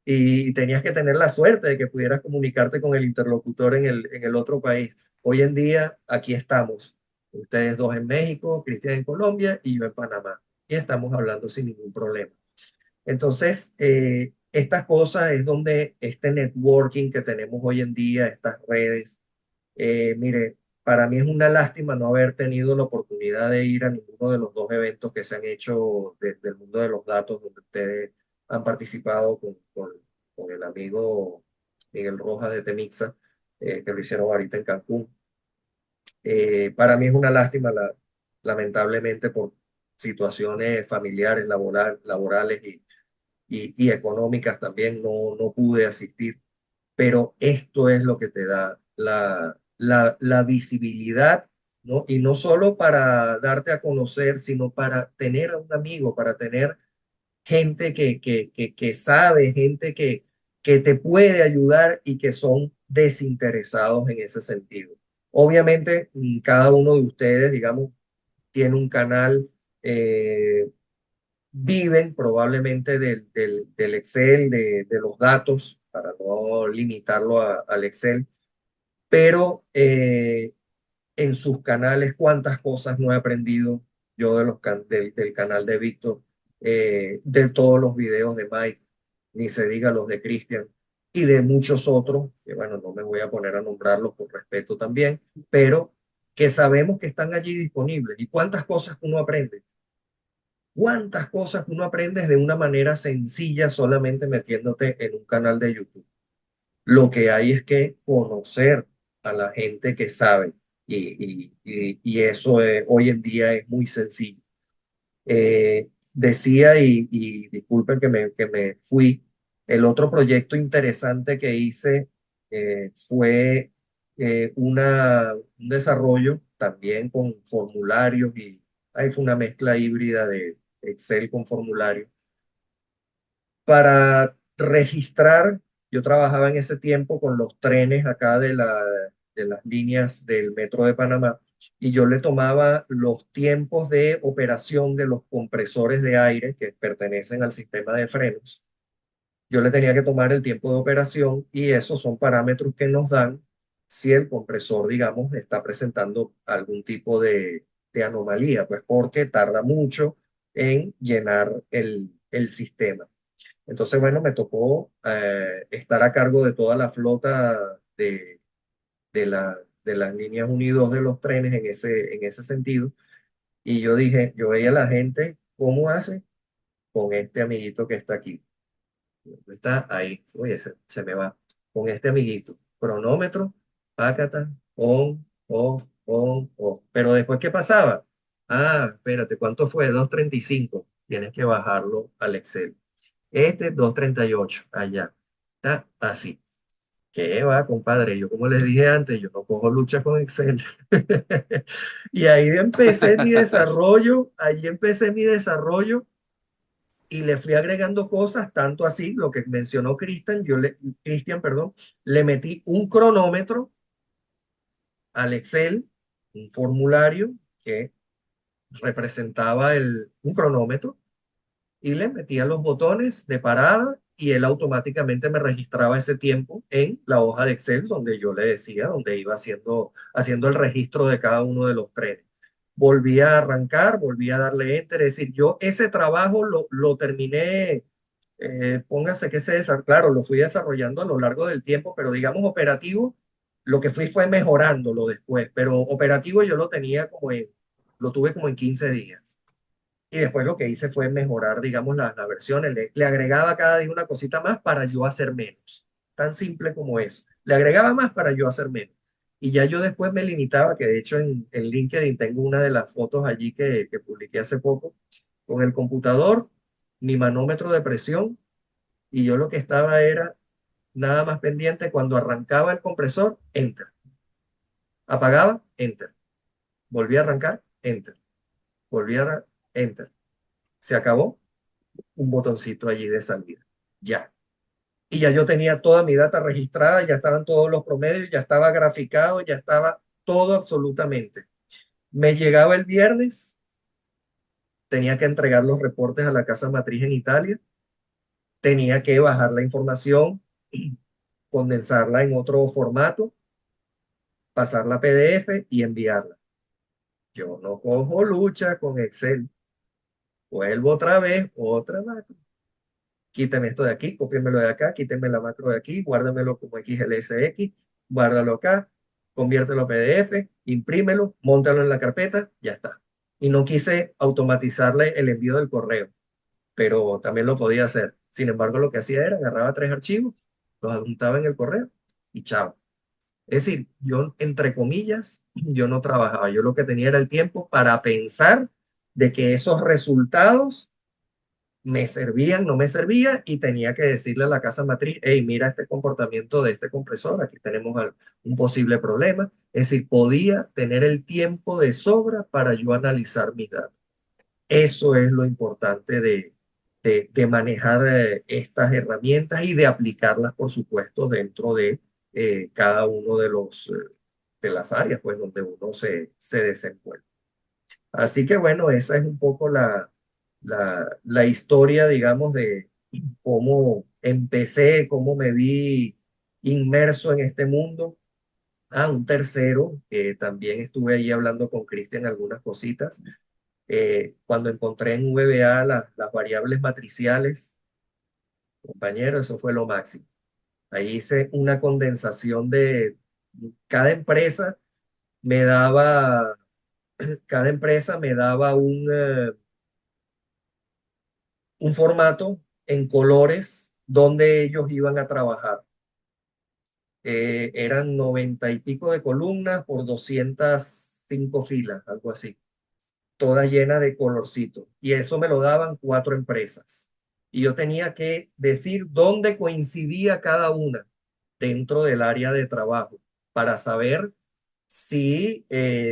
Y tenías que tener la suerte de que pudieras comunicarte con el interlocutor en el otro país. Hoy en día, aquí estamos ustedes dos en México, Cristian en Colombia y yo en Panamá. Y estamos hablando sin ningún problema. Entonces, estas cosas es donde este networking que tenemos hoy en día, estas redes, mire, para mí es una lástima no haber tenido la oportunidad de ir a ninguno de los dos eventos que se han hecho desde el mundo de los datos, donde ustedes han participado con el amigo Miguel Rojas de Temixa, que lo hicieron ahorita en Cancún. Para mí es una lástima, lamentablemente, por situaciones familiares, laborales y económicas también no pude asistir, pero esto es lo que te da la visibilidad, ¿no? Y no solo para darte a conocer, sino para tener a un amigo, para tener gente que sabe, gente que te puede ayudar y que son desinteresados en ese sentido. Obviamente, cada uno de ustedes, digamos, tiene un canal, viven probablemente del Excel, de los datos, para no limitarlo al Excel, pero en sus canales, cuántas cosas no he aprendido yo del canal de Víctor, de todos los videos de Mike, ni se diga los de Cristian, y de muchos otros, que bueno, no me voy a poner a nombrarlos por respeto también, pero que sabemos que están allí disponibles. ¿Y cuántas cosas uno aprende? ¿Cuántas cosas uno aprende de una manera sencilla solamente metiéndote en un canal de YouTube? Lo que hay es que conocer a la gente que sabe y eso hoy en día es muy sencillo. Decía, y disculpen que me fui, el otro proyecto interesante que hice fue un desarrollo también con formularios y ahí fue una mezcla híbrida de Excel con formularios para registrar. Yo trabajaba en ese tiempo con los trenes acá de las líneas del Metro de Panamá y yo le tomaba los tiempos de operación de los compresores de aire que pertenecen al sistema de frenos. Yo le tenía que tomar el tiempo de operación y esos son parámetros que nos dan si el compresor, digamos, está presentando algún tipo de anomalía, pues porque tarda mucho en llenar el sistema. Entonces, bueno, me tocó estar a cargo de toda la flota de las líneas 1 y 2 de los trenes en ese sentido. Y yo dije, yo veía a la gente, ¿cómo hace con este amiguito que está aquí? Está ahí, oye, se me va. Con este amiguito, cronómetro, pácata, on. Pero después, ¿qué pasaba? Ah, espérate, ¿cuánto fue? 2:35. Tienes que bajarlo al Excel. Este 2:38 allá. Está así. ¿Qué va, compadre? Yo, como les dije antes, yo no cojo lucha con Excel. Y ahí empecé mi desarrollo y le fui agregando cosas, tanto así, lo que mencionó Cristian, perdón, le metí un cronómetro al Excel, un formulario que representaba un cronómetro y le metía los botones de parada y él automáticamente me registraba ese tiempo en la hoja de Excel donde yo le decía, donde iba haciendo el registro de cada uno de los trenes. Volví a arrancar, volví a darle enter, es decir, yo ese trabajo lo terminé, póngase que claro, lo fui desarrollando a lo largo del tiempo, pero digamos operativo, lo que fue mejorándolo después, pero operativo yo lo tuve como en 15 días. Y después lo que hice fue mejorar, digamos, las versiones. Le agregaba cada día una cosita más para yo hacer menos. Tan simple como eso. Le agregaba más para yo hacer menos. Y ya yo después me limitaba, que de hecho en LinkedIn tengo una de las fotos allí que publiqué hace poco, con el computador, mi manómetro de presión, y yo lo que estaba era nada más pendiente cuando arrancaba el compresor, enter. Apagaba, enter. Volví a arrancar, enter. Volví a enter. Se acabó, un botoncito allí de salida. Ya. Y ya yo tenía toda mi data registrada, ya estaban todos los promedios, ya estaba graficado, ya estaba todo absolutamente. Me llegaba el viernes, tenía que entregar los reportes a la casa matriz en Italia, tenía que bajar la información, condensarla en otro formato, pasarla a PDF y enviarla. Yo no cojo lucha con Excel. Vuelvo otra macro. Quíteme esto de aquí, cópiemelo de acá, quíteme la macro de aquí, guárdamelo como XLSX, guárdalo acá, conviértelo a PDF, imprímelo, móntalo en la carpeta, ya está. Y no quise automatizarle el envío del correo, pero también lo podía hacer. Sin embargo, lo que hacía era agarraba 3 archivos, los adjuntaba en el correo y chao. Es decir, yo, entre comillas, yo no trabajaba. Yo lo que tenía era el tiempo para pensar de que esos resultados me servían, no me servían, y tenía que decirle a la casa matriz, hey, mira este comportamiento de este compresor, aquí tenemos un posible problema. Es decir, podía tener el tiempo de sobra para yo analizar mis datos. Eso es lo importante de manejar estas herramientas y de aplicarlas, por supuesto, dentro de cada uno de las áreas pues, donde uno se desenvuelve. Así que bueno, esa es un poco la historia, digamos, de cómo empecé, cómo me vi inmerso en este mundo. Un tercero, que también estuve ahí hablando con Cristian algunas cositas. Cuando encontré en VBA las variables matriciales, compañero, eso fue lo máximo. Ahí hice una condensación de cada empresa me daba, cada empresa me daba un formato en colores donde ellos iban a trabajar. Eran 90 y pico de columnas por 205 filas, algo así, todas llenas de colorcitos. Y eso me lo daban 4 empresas. Y yo tenía que decir dónde coincidía cada una dentro del área de trabajo para saber si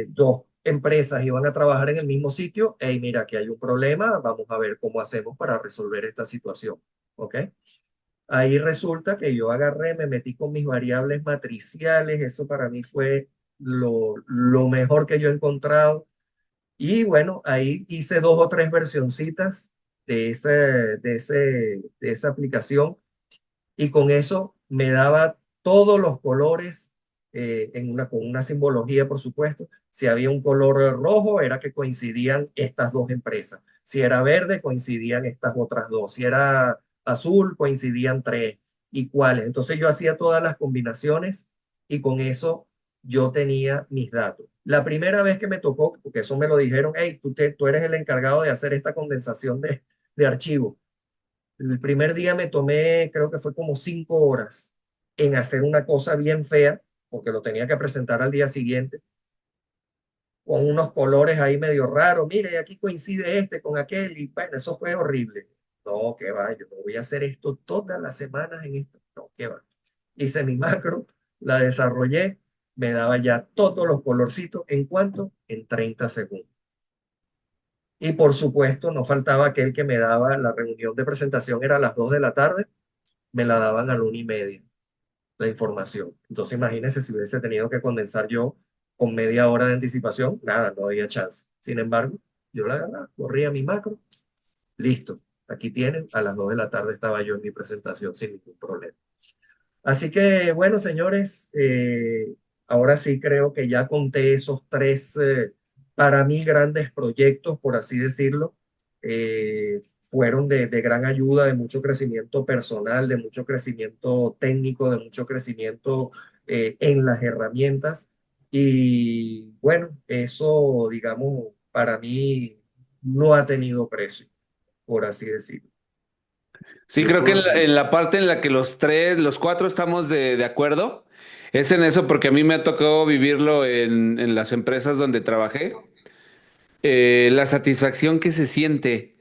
2 empresas iban a trabajar en el mismo sitio. Hey, mira, aquí hay un problema, vamos a ver cómo hacemos para resolver esta situación. ¿Ok? Ahí resulta que yo agarré, me metí con mis variables matriciales, eso para mí fue lo mejor que yo he encontrado. Y bueno, ahí hice 2 o 3 versioncitas de esa aplicación, y con eso me daba todos los colores con una simbología, por supuesto. Si había un color rojo, era que coincidían estas 2 empresas. Si era verde, coincidían estas otras 2. Si era azul, coincidían 3 y cuáles. Entonces yo hacía todas las combinaciones y con eso yo tenía mis datos. La primera vez que me tocó, porque eso me lo dijeron, hey, tú eres el encargado de hacer esta condensación de archivos. El primer día me tomé, creo que fue como 5 horas en hacer una cosa bien fea, porque lo tenía que presentar al día siguiente, con unos colores ahí medio raros. Mire, aquí coincide este con aquel, y bueno, eso fue horrible. No, que va, yo no voy a hacer esto todas las semanas en esto. No, que va. Hice mi macro, la desarrollé, me daba ya todos los colorcitos. ¿En cuánto? En 30 segundos. Y por supuesto, no faltaba aquel que me daba la reunión de presentación, era a las 2 de la tarde, me la daban a la 1:30, la información. Entonces, imagínense si hubiese tenido que condensar yo con media hora de anticipación, nada, no había chance. Sin embargo, yo la agarraba, corría mi macro, listo. Aquí tienen, a las 2 de la tarde estaba yo en mi presentación sin ningún problema. Así que, bueno, señores, ahora sí creo que ya conté esos 3, para mí, grandes proyectos, por así decirlo. Fueron de gran ayuda, de mucho crecimiento personal, de mucho crecimiento técnico, de mucho crecimiento en las herramientas. Y bueno, eso, digamos, para mí no ha tenido precio, por así decirlo. Sí, Yo creo que puedo decir, en la parte en la que los cuatro estamos de acuerdo, es en eso porque a mí me ha tocado vivirlo en las empresas donde trabajé. La satisfacción que se siente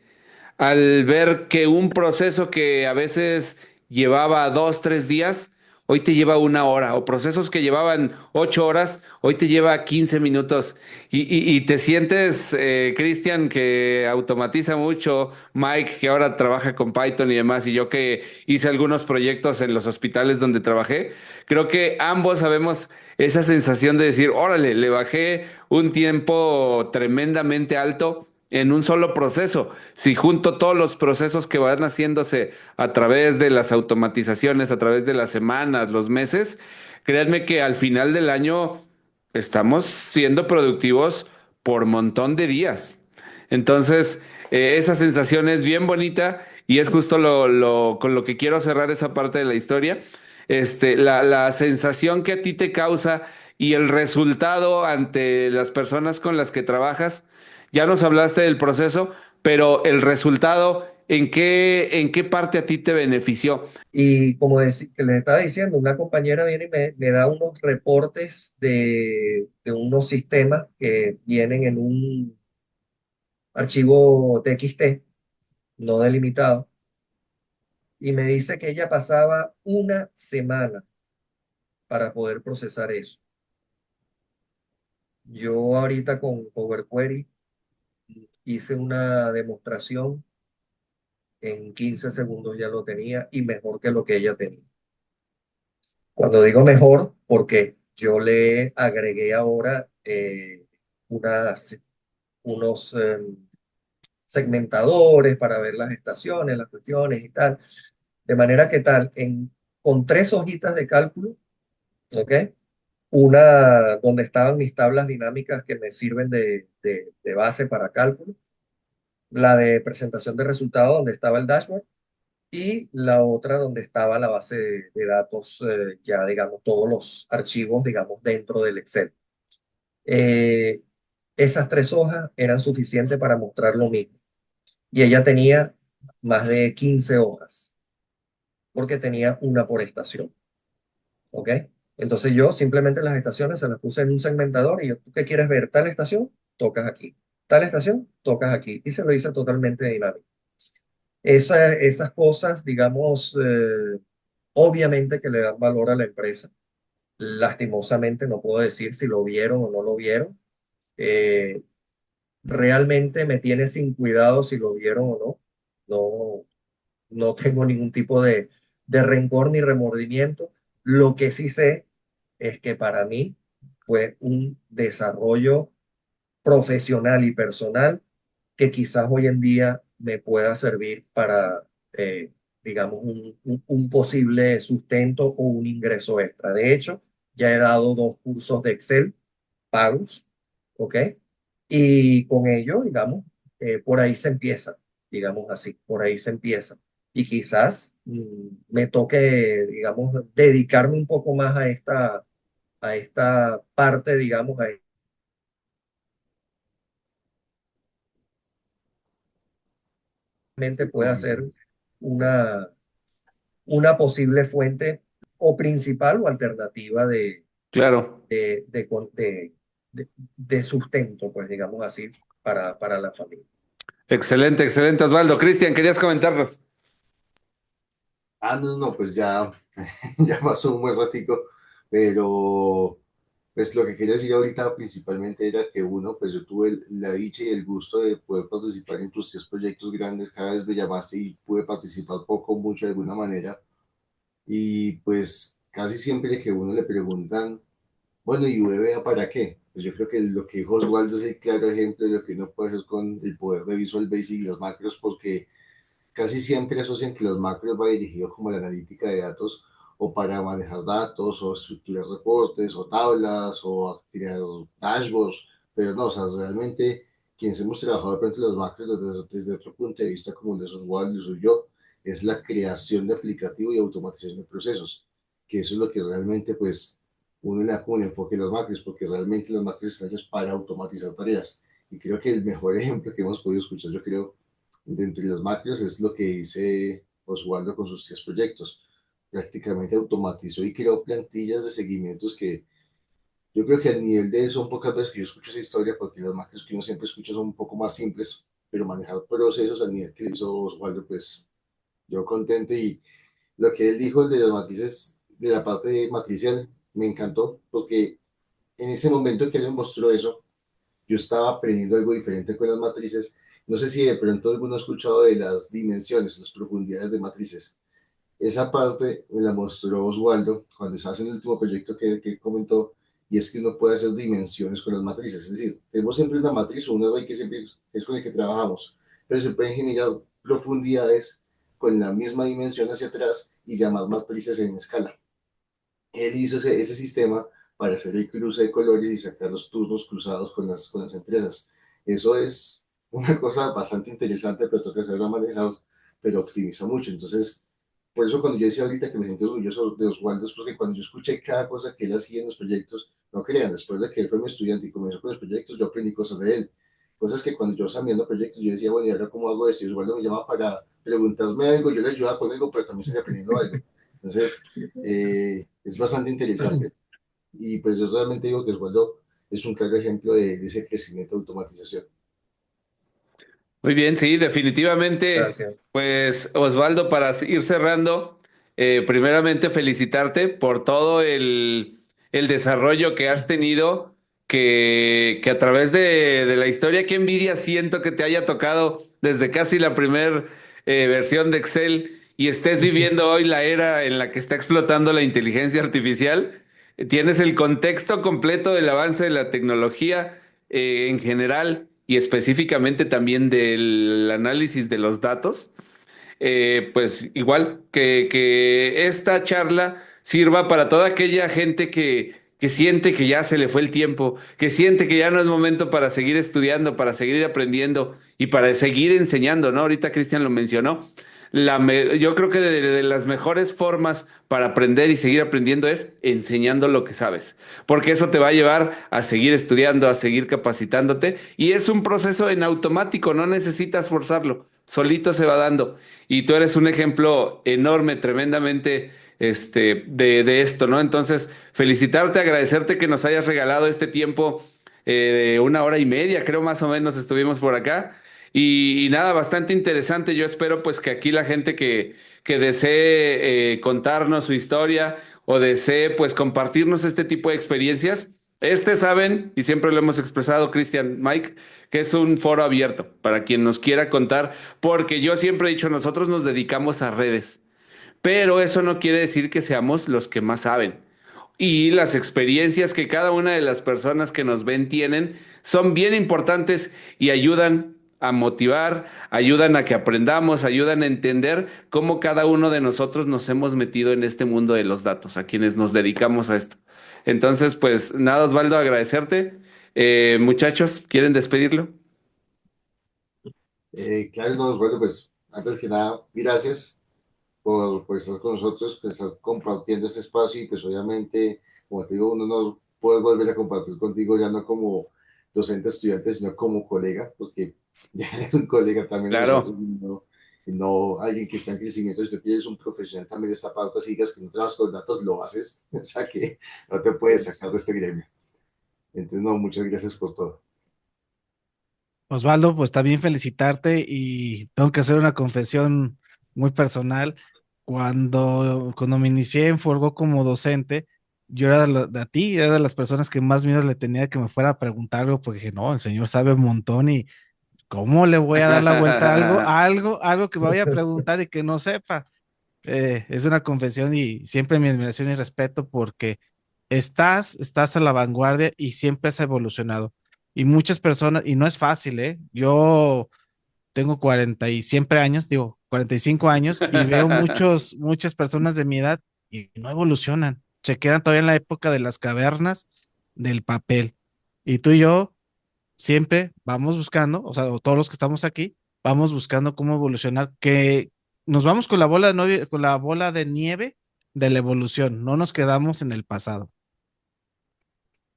al ver que un proceso que a veces llevaba 2, 3 días, hoy te lleva 1 hora, o procesos que llevaban 8 horas, hoy te lleva 15 minutos. Y te sientes, Cristian, que automatiza mucho, Mike, que ahora trabaja con Python y demás, y yo que hice algunos proyectos en los hospitales donde trabajé, creo que ambos sabemos esa sensación de decir, órale, le bajé un tiempo tremendamente alto en un solo proceso. Si junto todos los procesos que van haciéndose a través de las automatizaciones, a través de las semanas, los meses, créanme que al final del año estamos siendo productivos por montón de días. Entonces, esa sensación es bien bonita y es justo con lo que quiero cerrar esa parte de la historia. La sensación que a ti te causa y el resultado ante las personas con las que trabajas. Ya nos hablaste del proceso, pero el resultado, en qué parte a ti te benefició? Y como que les estaba diciendo, una compañera viene y me da unos reportes de unos sistemas que vienen en un archivo TXT no delimitado, y me dice que ella pasaba una semana para poder procesar eso. Yo ahorita con Power Query hice una demostración, en 15 segundos ya lo tenía y mejor que lo que ella tenía. Cuando digo mejor, porque yo le agregué ahora unas, unos segmentadores para ver las estaciones, las cuestiones y tal. De manera que tal, con 3 hojitas de cálculo, ¿ok? Una donde estaban mis tablas dinámicas que me sirven de base para cálculo, la de presentación de resultados donde estaba el dashboard, y la otra donde estaba la base de datos, ya digamos todos los archivos, digamos, dentro del Excel. Eh, Esas 3 hojas eran suficientes para mostrar lo mismo. Y ella tenía más de 15 hojas, porque tenía una por estación. ¿Ok? Entonces yo simplemente las estaciones se las puse en un segmentador y yo, ¿tú qué quieres ver? Tal estación, tocas aquí. Tal estación, tocas aquí. Y se lo hice totalmente dinámico. Esas cosas, digamos, obviamente que le dan valor a la empresa. Lastimosamente no puedo decir si lo vieron o no lo vieron. Eh, Realmente me tiene sin cuidado si lo vieron o no. No, no tengo ningún tipo de rencor ni remordimiento. Lo que sí sé es que para mí fue un desarrollo profesional y personal que quizás hoy en día me pueda servir para, digamos, un posible sustento o un ingreso extra. De hecho, ya he dado 2 cursos de Excel pagos, ¿ok? Y con ello, digamos, por ahí se empieza, digamos así, por ahí se empieza. Y quizás me toque, digamos, dedicarme un poco más a esta parte, digamos, realmente pueda ser una, una posible fuente o principal o alternativa Claro. de sustento, pues digamos así, para la familia. Excelente, excelente, Osvaldo. Cristian, querías comentarnos. Ah, no, no, pues ya, ya pasó un buen ratico, pero pues lo que quería decir ahorita principalmente era que uno, pues yo tuve la dicha y el gusto de poder participar en tus 3 proyectos grandes, cada vez me llamaste y pude participar poco, mucho de alguna manera, y pues casi siempre que uno le preguntan, bueno, ¿y VBA para qué? Pues yo creo que lo que dijo Osvaldo es el claro ejemplo de lo que uno puede hacer con el poder de Visual Basic y las macros, porque casi siempre asocian que los macros va dirigido como la analítica de datos o para manejar datos o estructurar reportes o tablas o crear dashboards, pero no, o sea, realmente quienes hemos trabajado de pronto los macros desde otro punto de vista como de esos Oswaldo, soy yo, es la creación de aplicativo y automatización de procesos, que eso es lo que realmente pues uno le da como el enfoque a las macros, porque realmente las macros están hechas para automatizar tareas. Y creo que el mejor ejemplo que hemos podido escuchar, yo creo, de entre las macros es lo que dice Oswaldo con sus 3 proyectos. prácticamente automatizó y creó plantillas de seguimientos que yo creo que al nivel de eso, son pocas veces que yo escucho esa historia, porque las máquinas que uno siempre escucha son un poco más simples, pero manejar procesos al nivel que hizo Osvaldo, pues yo contento. Y lo que él dijo de las matrices, de la parte matricial, me encantó, porque en ese momento que él me mostró eso, yo estaba aprendiendo algo diferente con las matrices. No sé si de pronto alguno ha escuchado de las dimensiones, las profundidades de matrices. Esa parte me la mostró Osvaldo cuando estaba haciendo el último proyecto que comentó, y es que uno puede hacer dimensiones con las matrices. Es decir, tenemos siempre una matriz o una array que siempre es con el que trabajamos, pero se pueden generar profundidades con la misma dimensión hacia atrás y llamar matrices en escala. Él hizo ese sistema para hacer el cruce de colores y sacar los turnos cruzados con las empresas. Eso es una cosa bastante interesante, pero toca saberla manejar, pero optimiza mucho. Entonces, por eso cuando yo decía ahorita que me siento orgulloso de Oswaldo, es porque cuando yo escuché cada cosa que él hacía en los proyectos, no crean, después de que él fue mi estudiante y comenzó con los proyectos, yo aprendí cosas de él. Cosas que cuando yo estaba viendo proyectos, yo decía, bueno, ¿y ahora cómo hago esto? Y Oswaldo me llama para preguntarme algo, yo le ayudaba con algo, pero también estoy aprendiendo algo. Entonces, es bastante interesante. Y pues yo realmente digo que Osvaldo es un claro ejemplo de ese crecimiento de automatización. Muy bien, sí, definitivamente. Gracias. Pues Osvaldo, para ir cerrando, primeramente felicitarte por todo el desarrollo que has tenido, que a través de la historia, qué envidia siento que te haya tocado desde casi la primer versión de Excel y estés viviendo hoy la era en la que está explotando la inteligencia artificial. Tienes el contexto completo del avance de la tecnología en general y específicamente también del análisis de los datos. Pues igual que esta charla sirva para toda aquella gente que siente que ya se le fue el tiempo, que siente que ya no es momento para seguir estudiando, para seguir aprendiendo y para seguir enseñando, ¿no? Ahorita Cristian lo mencionó. Yo creo que de las mejores formas para aprender y seguir aprendiendo es enseñando lo que sabes, porque eso te va a llevar a seguir estudiando, a seguir capacitándote y es un proceso en automático, no necesitas forzarlo, solito se va dando. Y tú eres un ejemplo enorme, tremendamente, de esto, ¿no? Entonces, felicitarte, agradecerte que nos hayas regalado este tiempo de 1 hora y media, creo más o menos estuvimos por acá. Y nada, bastante interesante. Yo espero pues que aquí la gente que desee contarnos su historia o desee pues compartirnos este tipo de experiencias, saben, y siempre lo hemos expresado, Cristian, Mike, que es un foro abierto para quien nos quiera contar, porque yo siempre he dicho, nosotros nos dedicamos a redes, pero eso no quiere decir que seamos los que más saben. Y las experiencias que cada una de las personas que nos ven tienen son bien importantes y ayudan a motivar, ayudan a que aprendamos, ayudan a entender cómo cada uno de nosotros nos hemos metido en este mundo de los datos, a quienes nos dedicamos a esto. Entonces, pues nada, Osvaldo, agradecerte. Muchachos, ¿quieren despedirlo? Claro, no, Osvaldo, pues antes que nada, gracias por estar con nosotros, por estar compartiendo este espacio y pues obviamente, como te digo, uno no puede volver a compartir contigo ya no como docente estudiante, sino como colega, porque ya eres un colega también de nosotros Claro. y no alguien que está en crecimiento, sino que eres un profesional también de esta parte, si digas que no trabajas con datos, lo haces, o sea que no te puedes sacar de este gremio. Entonces, no, muchas gracias por todo. Osvaldo, pues también felicitarte y tengo que hacer una confesión muy personal. Cuando me inicié en Forgo como docente, yo era de ti, era de las personas que más miedo le tenía que me fuera a preguntar algo, porque dije, no, el señor sabe un montón y ¿cómo le voy a dar la vuelta a algo que me vaya a preguntar y que no sepa? Es una confesión y siempre mi admiración y respeto porque estás a la vanguardia y siempre has evolucionado. Y muchas personas, y no es fácil, ¿eh? Yo tengo 40 y siempre años, digo, 45 años y veo muchas personas de mi edad y no evolucionan. Se quedan todavía en la época de las cavernas, del papel. Y tú y yo siempre vamos buscando, o sea, o todos los que estamos aquí, vamos buscando cómo evolucionar, que nos vamos con con la bola de nieve de la evolución, no nos quedamos en el pasado.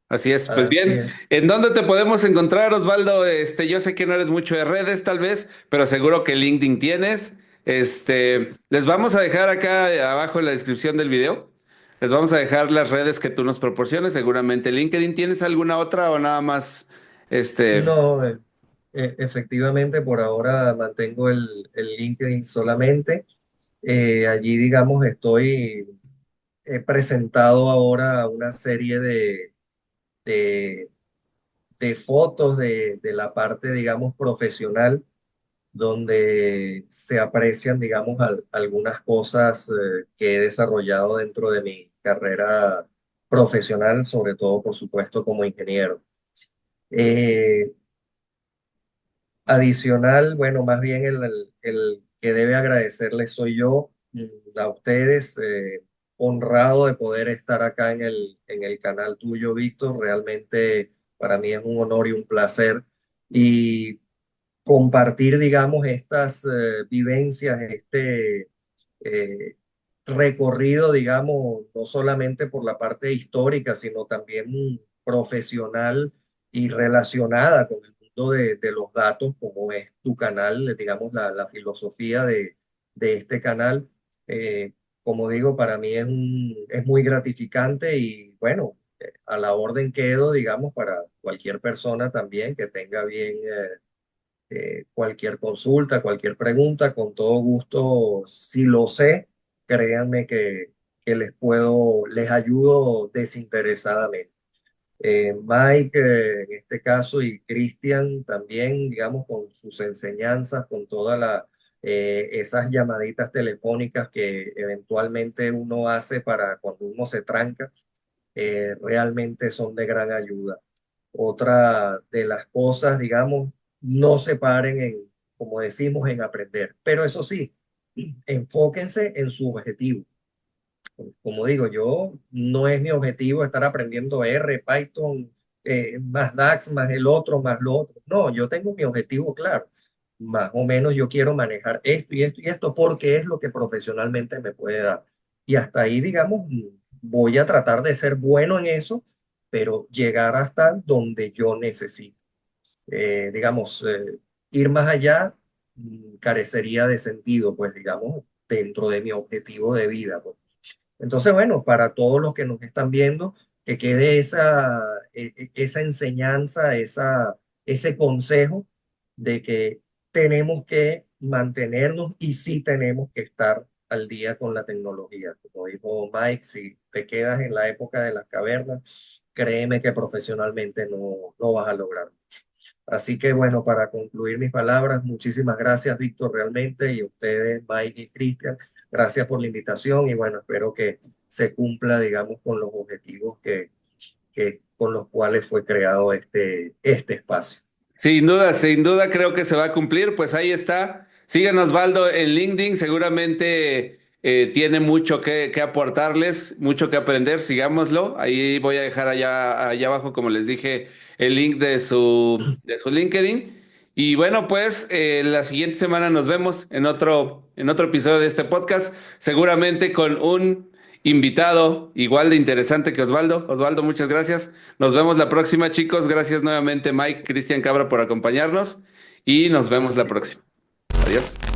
Así es, pues Así bien, es. ¿en dónde te podemos encontrar, Osvaldo? Yo sé que no eres mucho de redes, tal vez, pero seguro que LinkedIn tienes. Les vamos a dejar acá abajo en la descripción del video. Les vamos a dejar las redes que tú nos proporciones, seguramente LinkedIn. ¿Tienes alguna otra o nada más? No, efectivamente, por ahora mantengo el LinkedIn solamente. Allí, digamos, he presentado ahora una serie de, de fotos de la parte, digamos, profesional, donde se aprecian, digamos, algunas cosas que he desarrollado dentro de mi carrera profesional, sobre todo, por supuesto, como ingeniero. Eh, Adicional, bueno, más bien el que debe agradecerles soy yo, a ustedes, honrado de poder estar acá en el canal tuyo, Víctor. Realmente para mí es un honor y un placer. Y compartir, digamos, estas vivencias, eh, recorrido, digamos, no solamente por la parte histórica, sino también profesional y relacionada con el mundo de los datos, como es tu canal, digamos, la filosofía de este canal. Eh, Como digo, para mí es muy gratificante y bueno, a la orden quedo, digamos, para cualquier persona también que tenga bien cualquier consulta, cualquier pregunta, con todo gusto, si lo sé, créanme que les ayudo desinteresadamente. Mike, en este caso, y Cristian también, digamos, con sus enseñanzas, con todas esas llamaditas telefónicas que eventualmente uno hace para cuando uno se tranca, realmente son de gran ayuda. Otra de las cosas, digamos, no se paren en, como decimos, en aprender. Pero eso sí, enfóquense en su objetivo. Como digo, yo no es mi objetivo estar aprendiendo R, Python, más DAX, más el otro, más lo otro. No, yo tengo mi objetivo claro. Más o menos yo quiero manejar esto y esto y esto porque es lo que profesionalmente me puede dar. Y hasta ahí, digamos, voy a tratar de ser bueno en eso, pero llegar hasta donde yo necesito. Digamos, ir más allá carecería de sentido, pues, digamos, dentro de mi objetivo de vida, pues. Entonces, bueno, para todos los que nos están viendo, que quede esa enseñanza, ese consejo de que tenemos que mantenernos y sí tenemos que estar al día con la tecnología. Como dijo Mike, si te quedas en la época de las cavernas, créeme que profesionalmente no vas a lograr. Así que bueno, para concluir mis palabras, muchísimas gracias, Víctor, realmente, y a ustedes, Mike y Cristian, gracias por la invitación y bueno, espero que se cumpla, digamos, con los objetivos con los cuales fue creado este espacio. Sin duda creo que se va a cumplir. Pues ahí está. Síganos, Osvaldo, en LinkedIn. Seguramente tiene mucho que aportarles, mucho que aprender. Sigámoslo. Ahí voy a dejar allá abajo, como les dije, el link de su LinkedIn. Y bueno, pues la siguiente semana nos vemos en otro episodio de este podcast, seguramente con un invitado igual de interesante que Osvaldo. Osvaldo, muchas gracias. Nos vemos la próxima, chicos. Gracias nuevamente, Mike, Cristian Cabra, por acompañarnos y nos vemos Gracias, la Víctor. próxima. Adiós.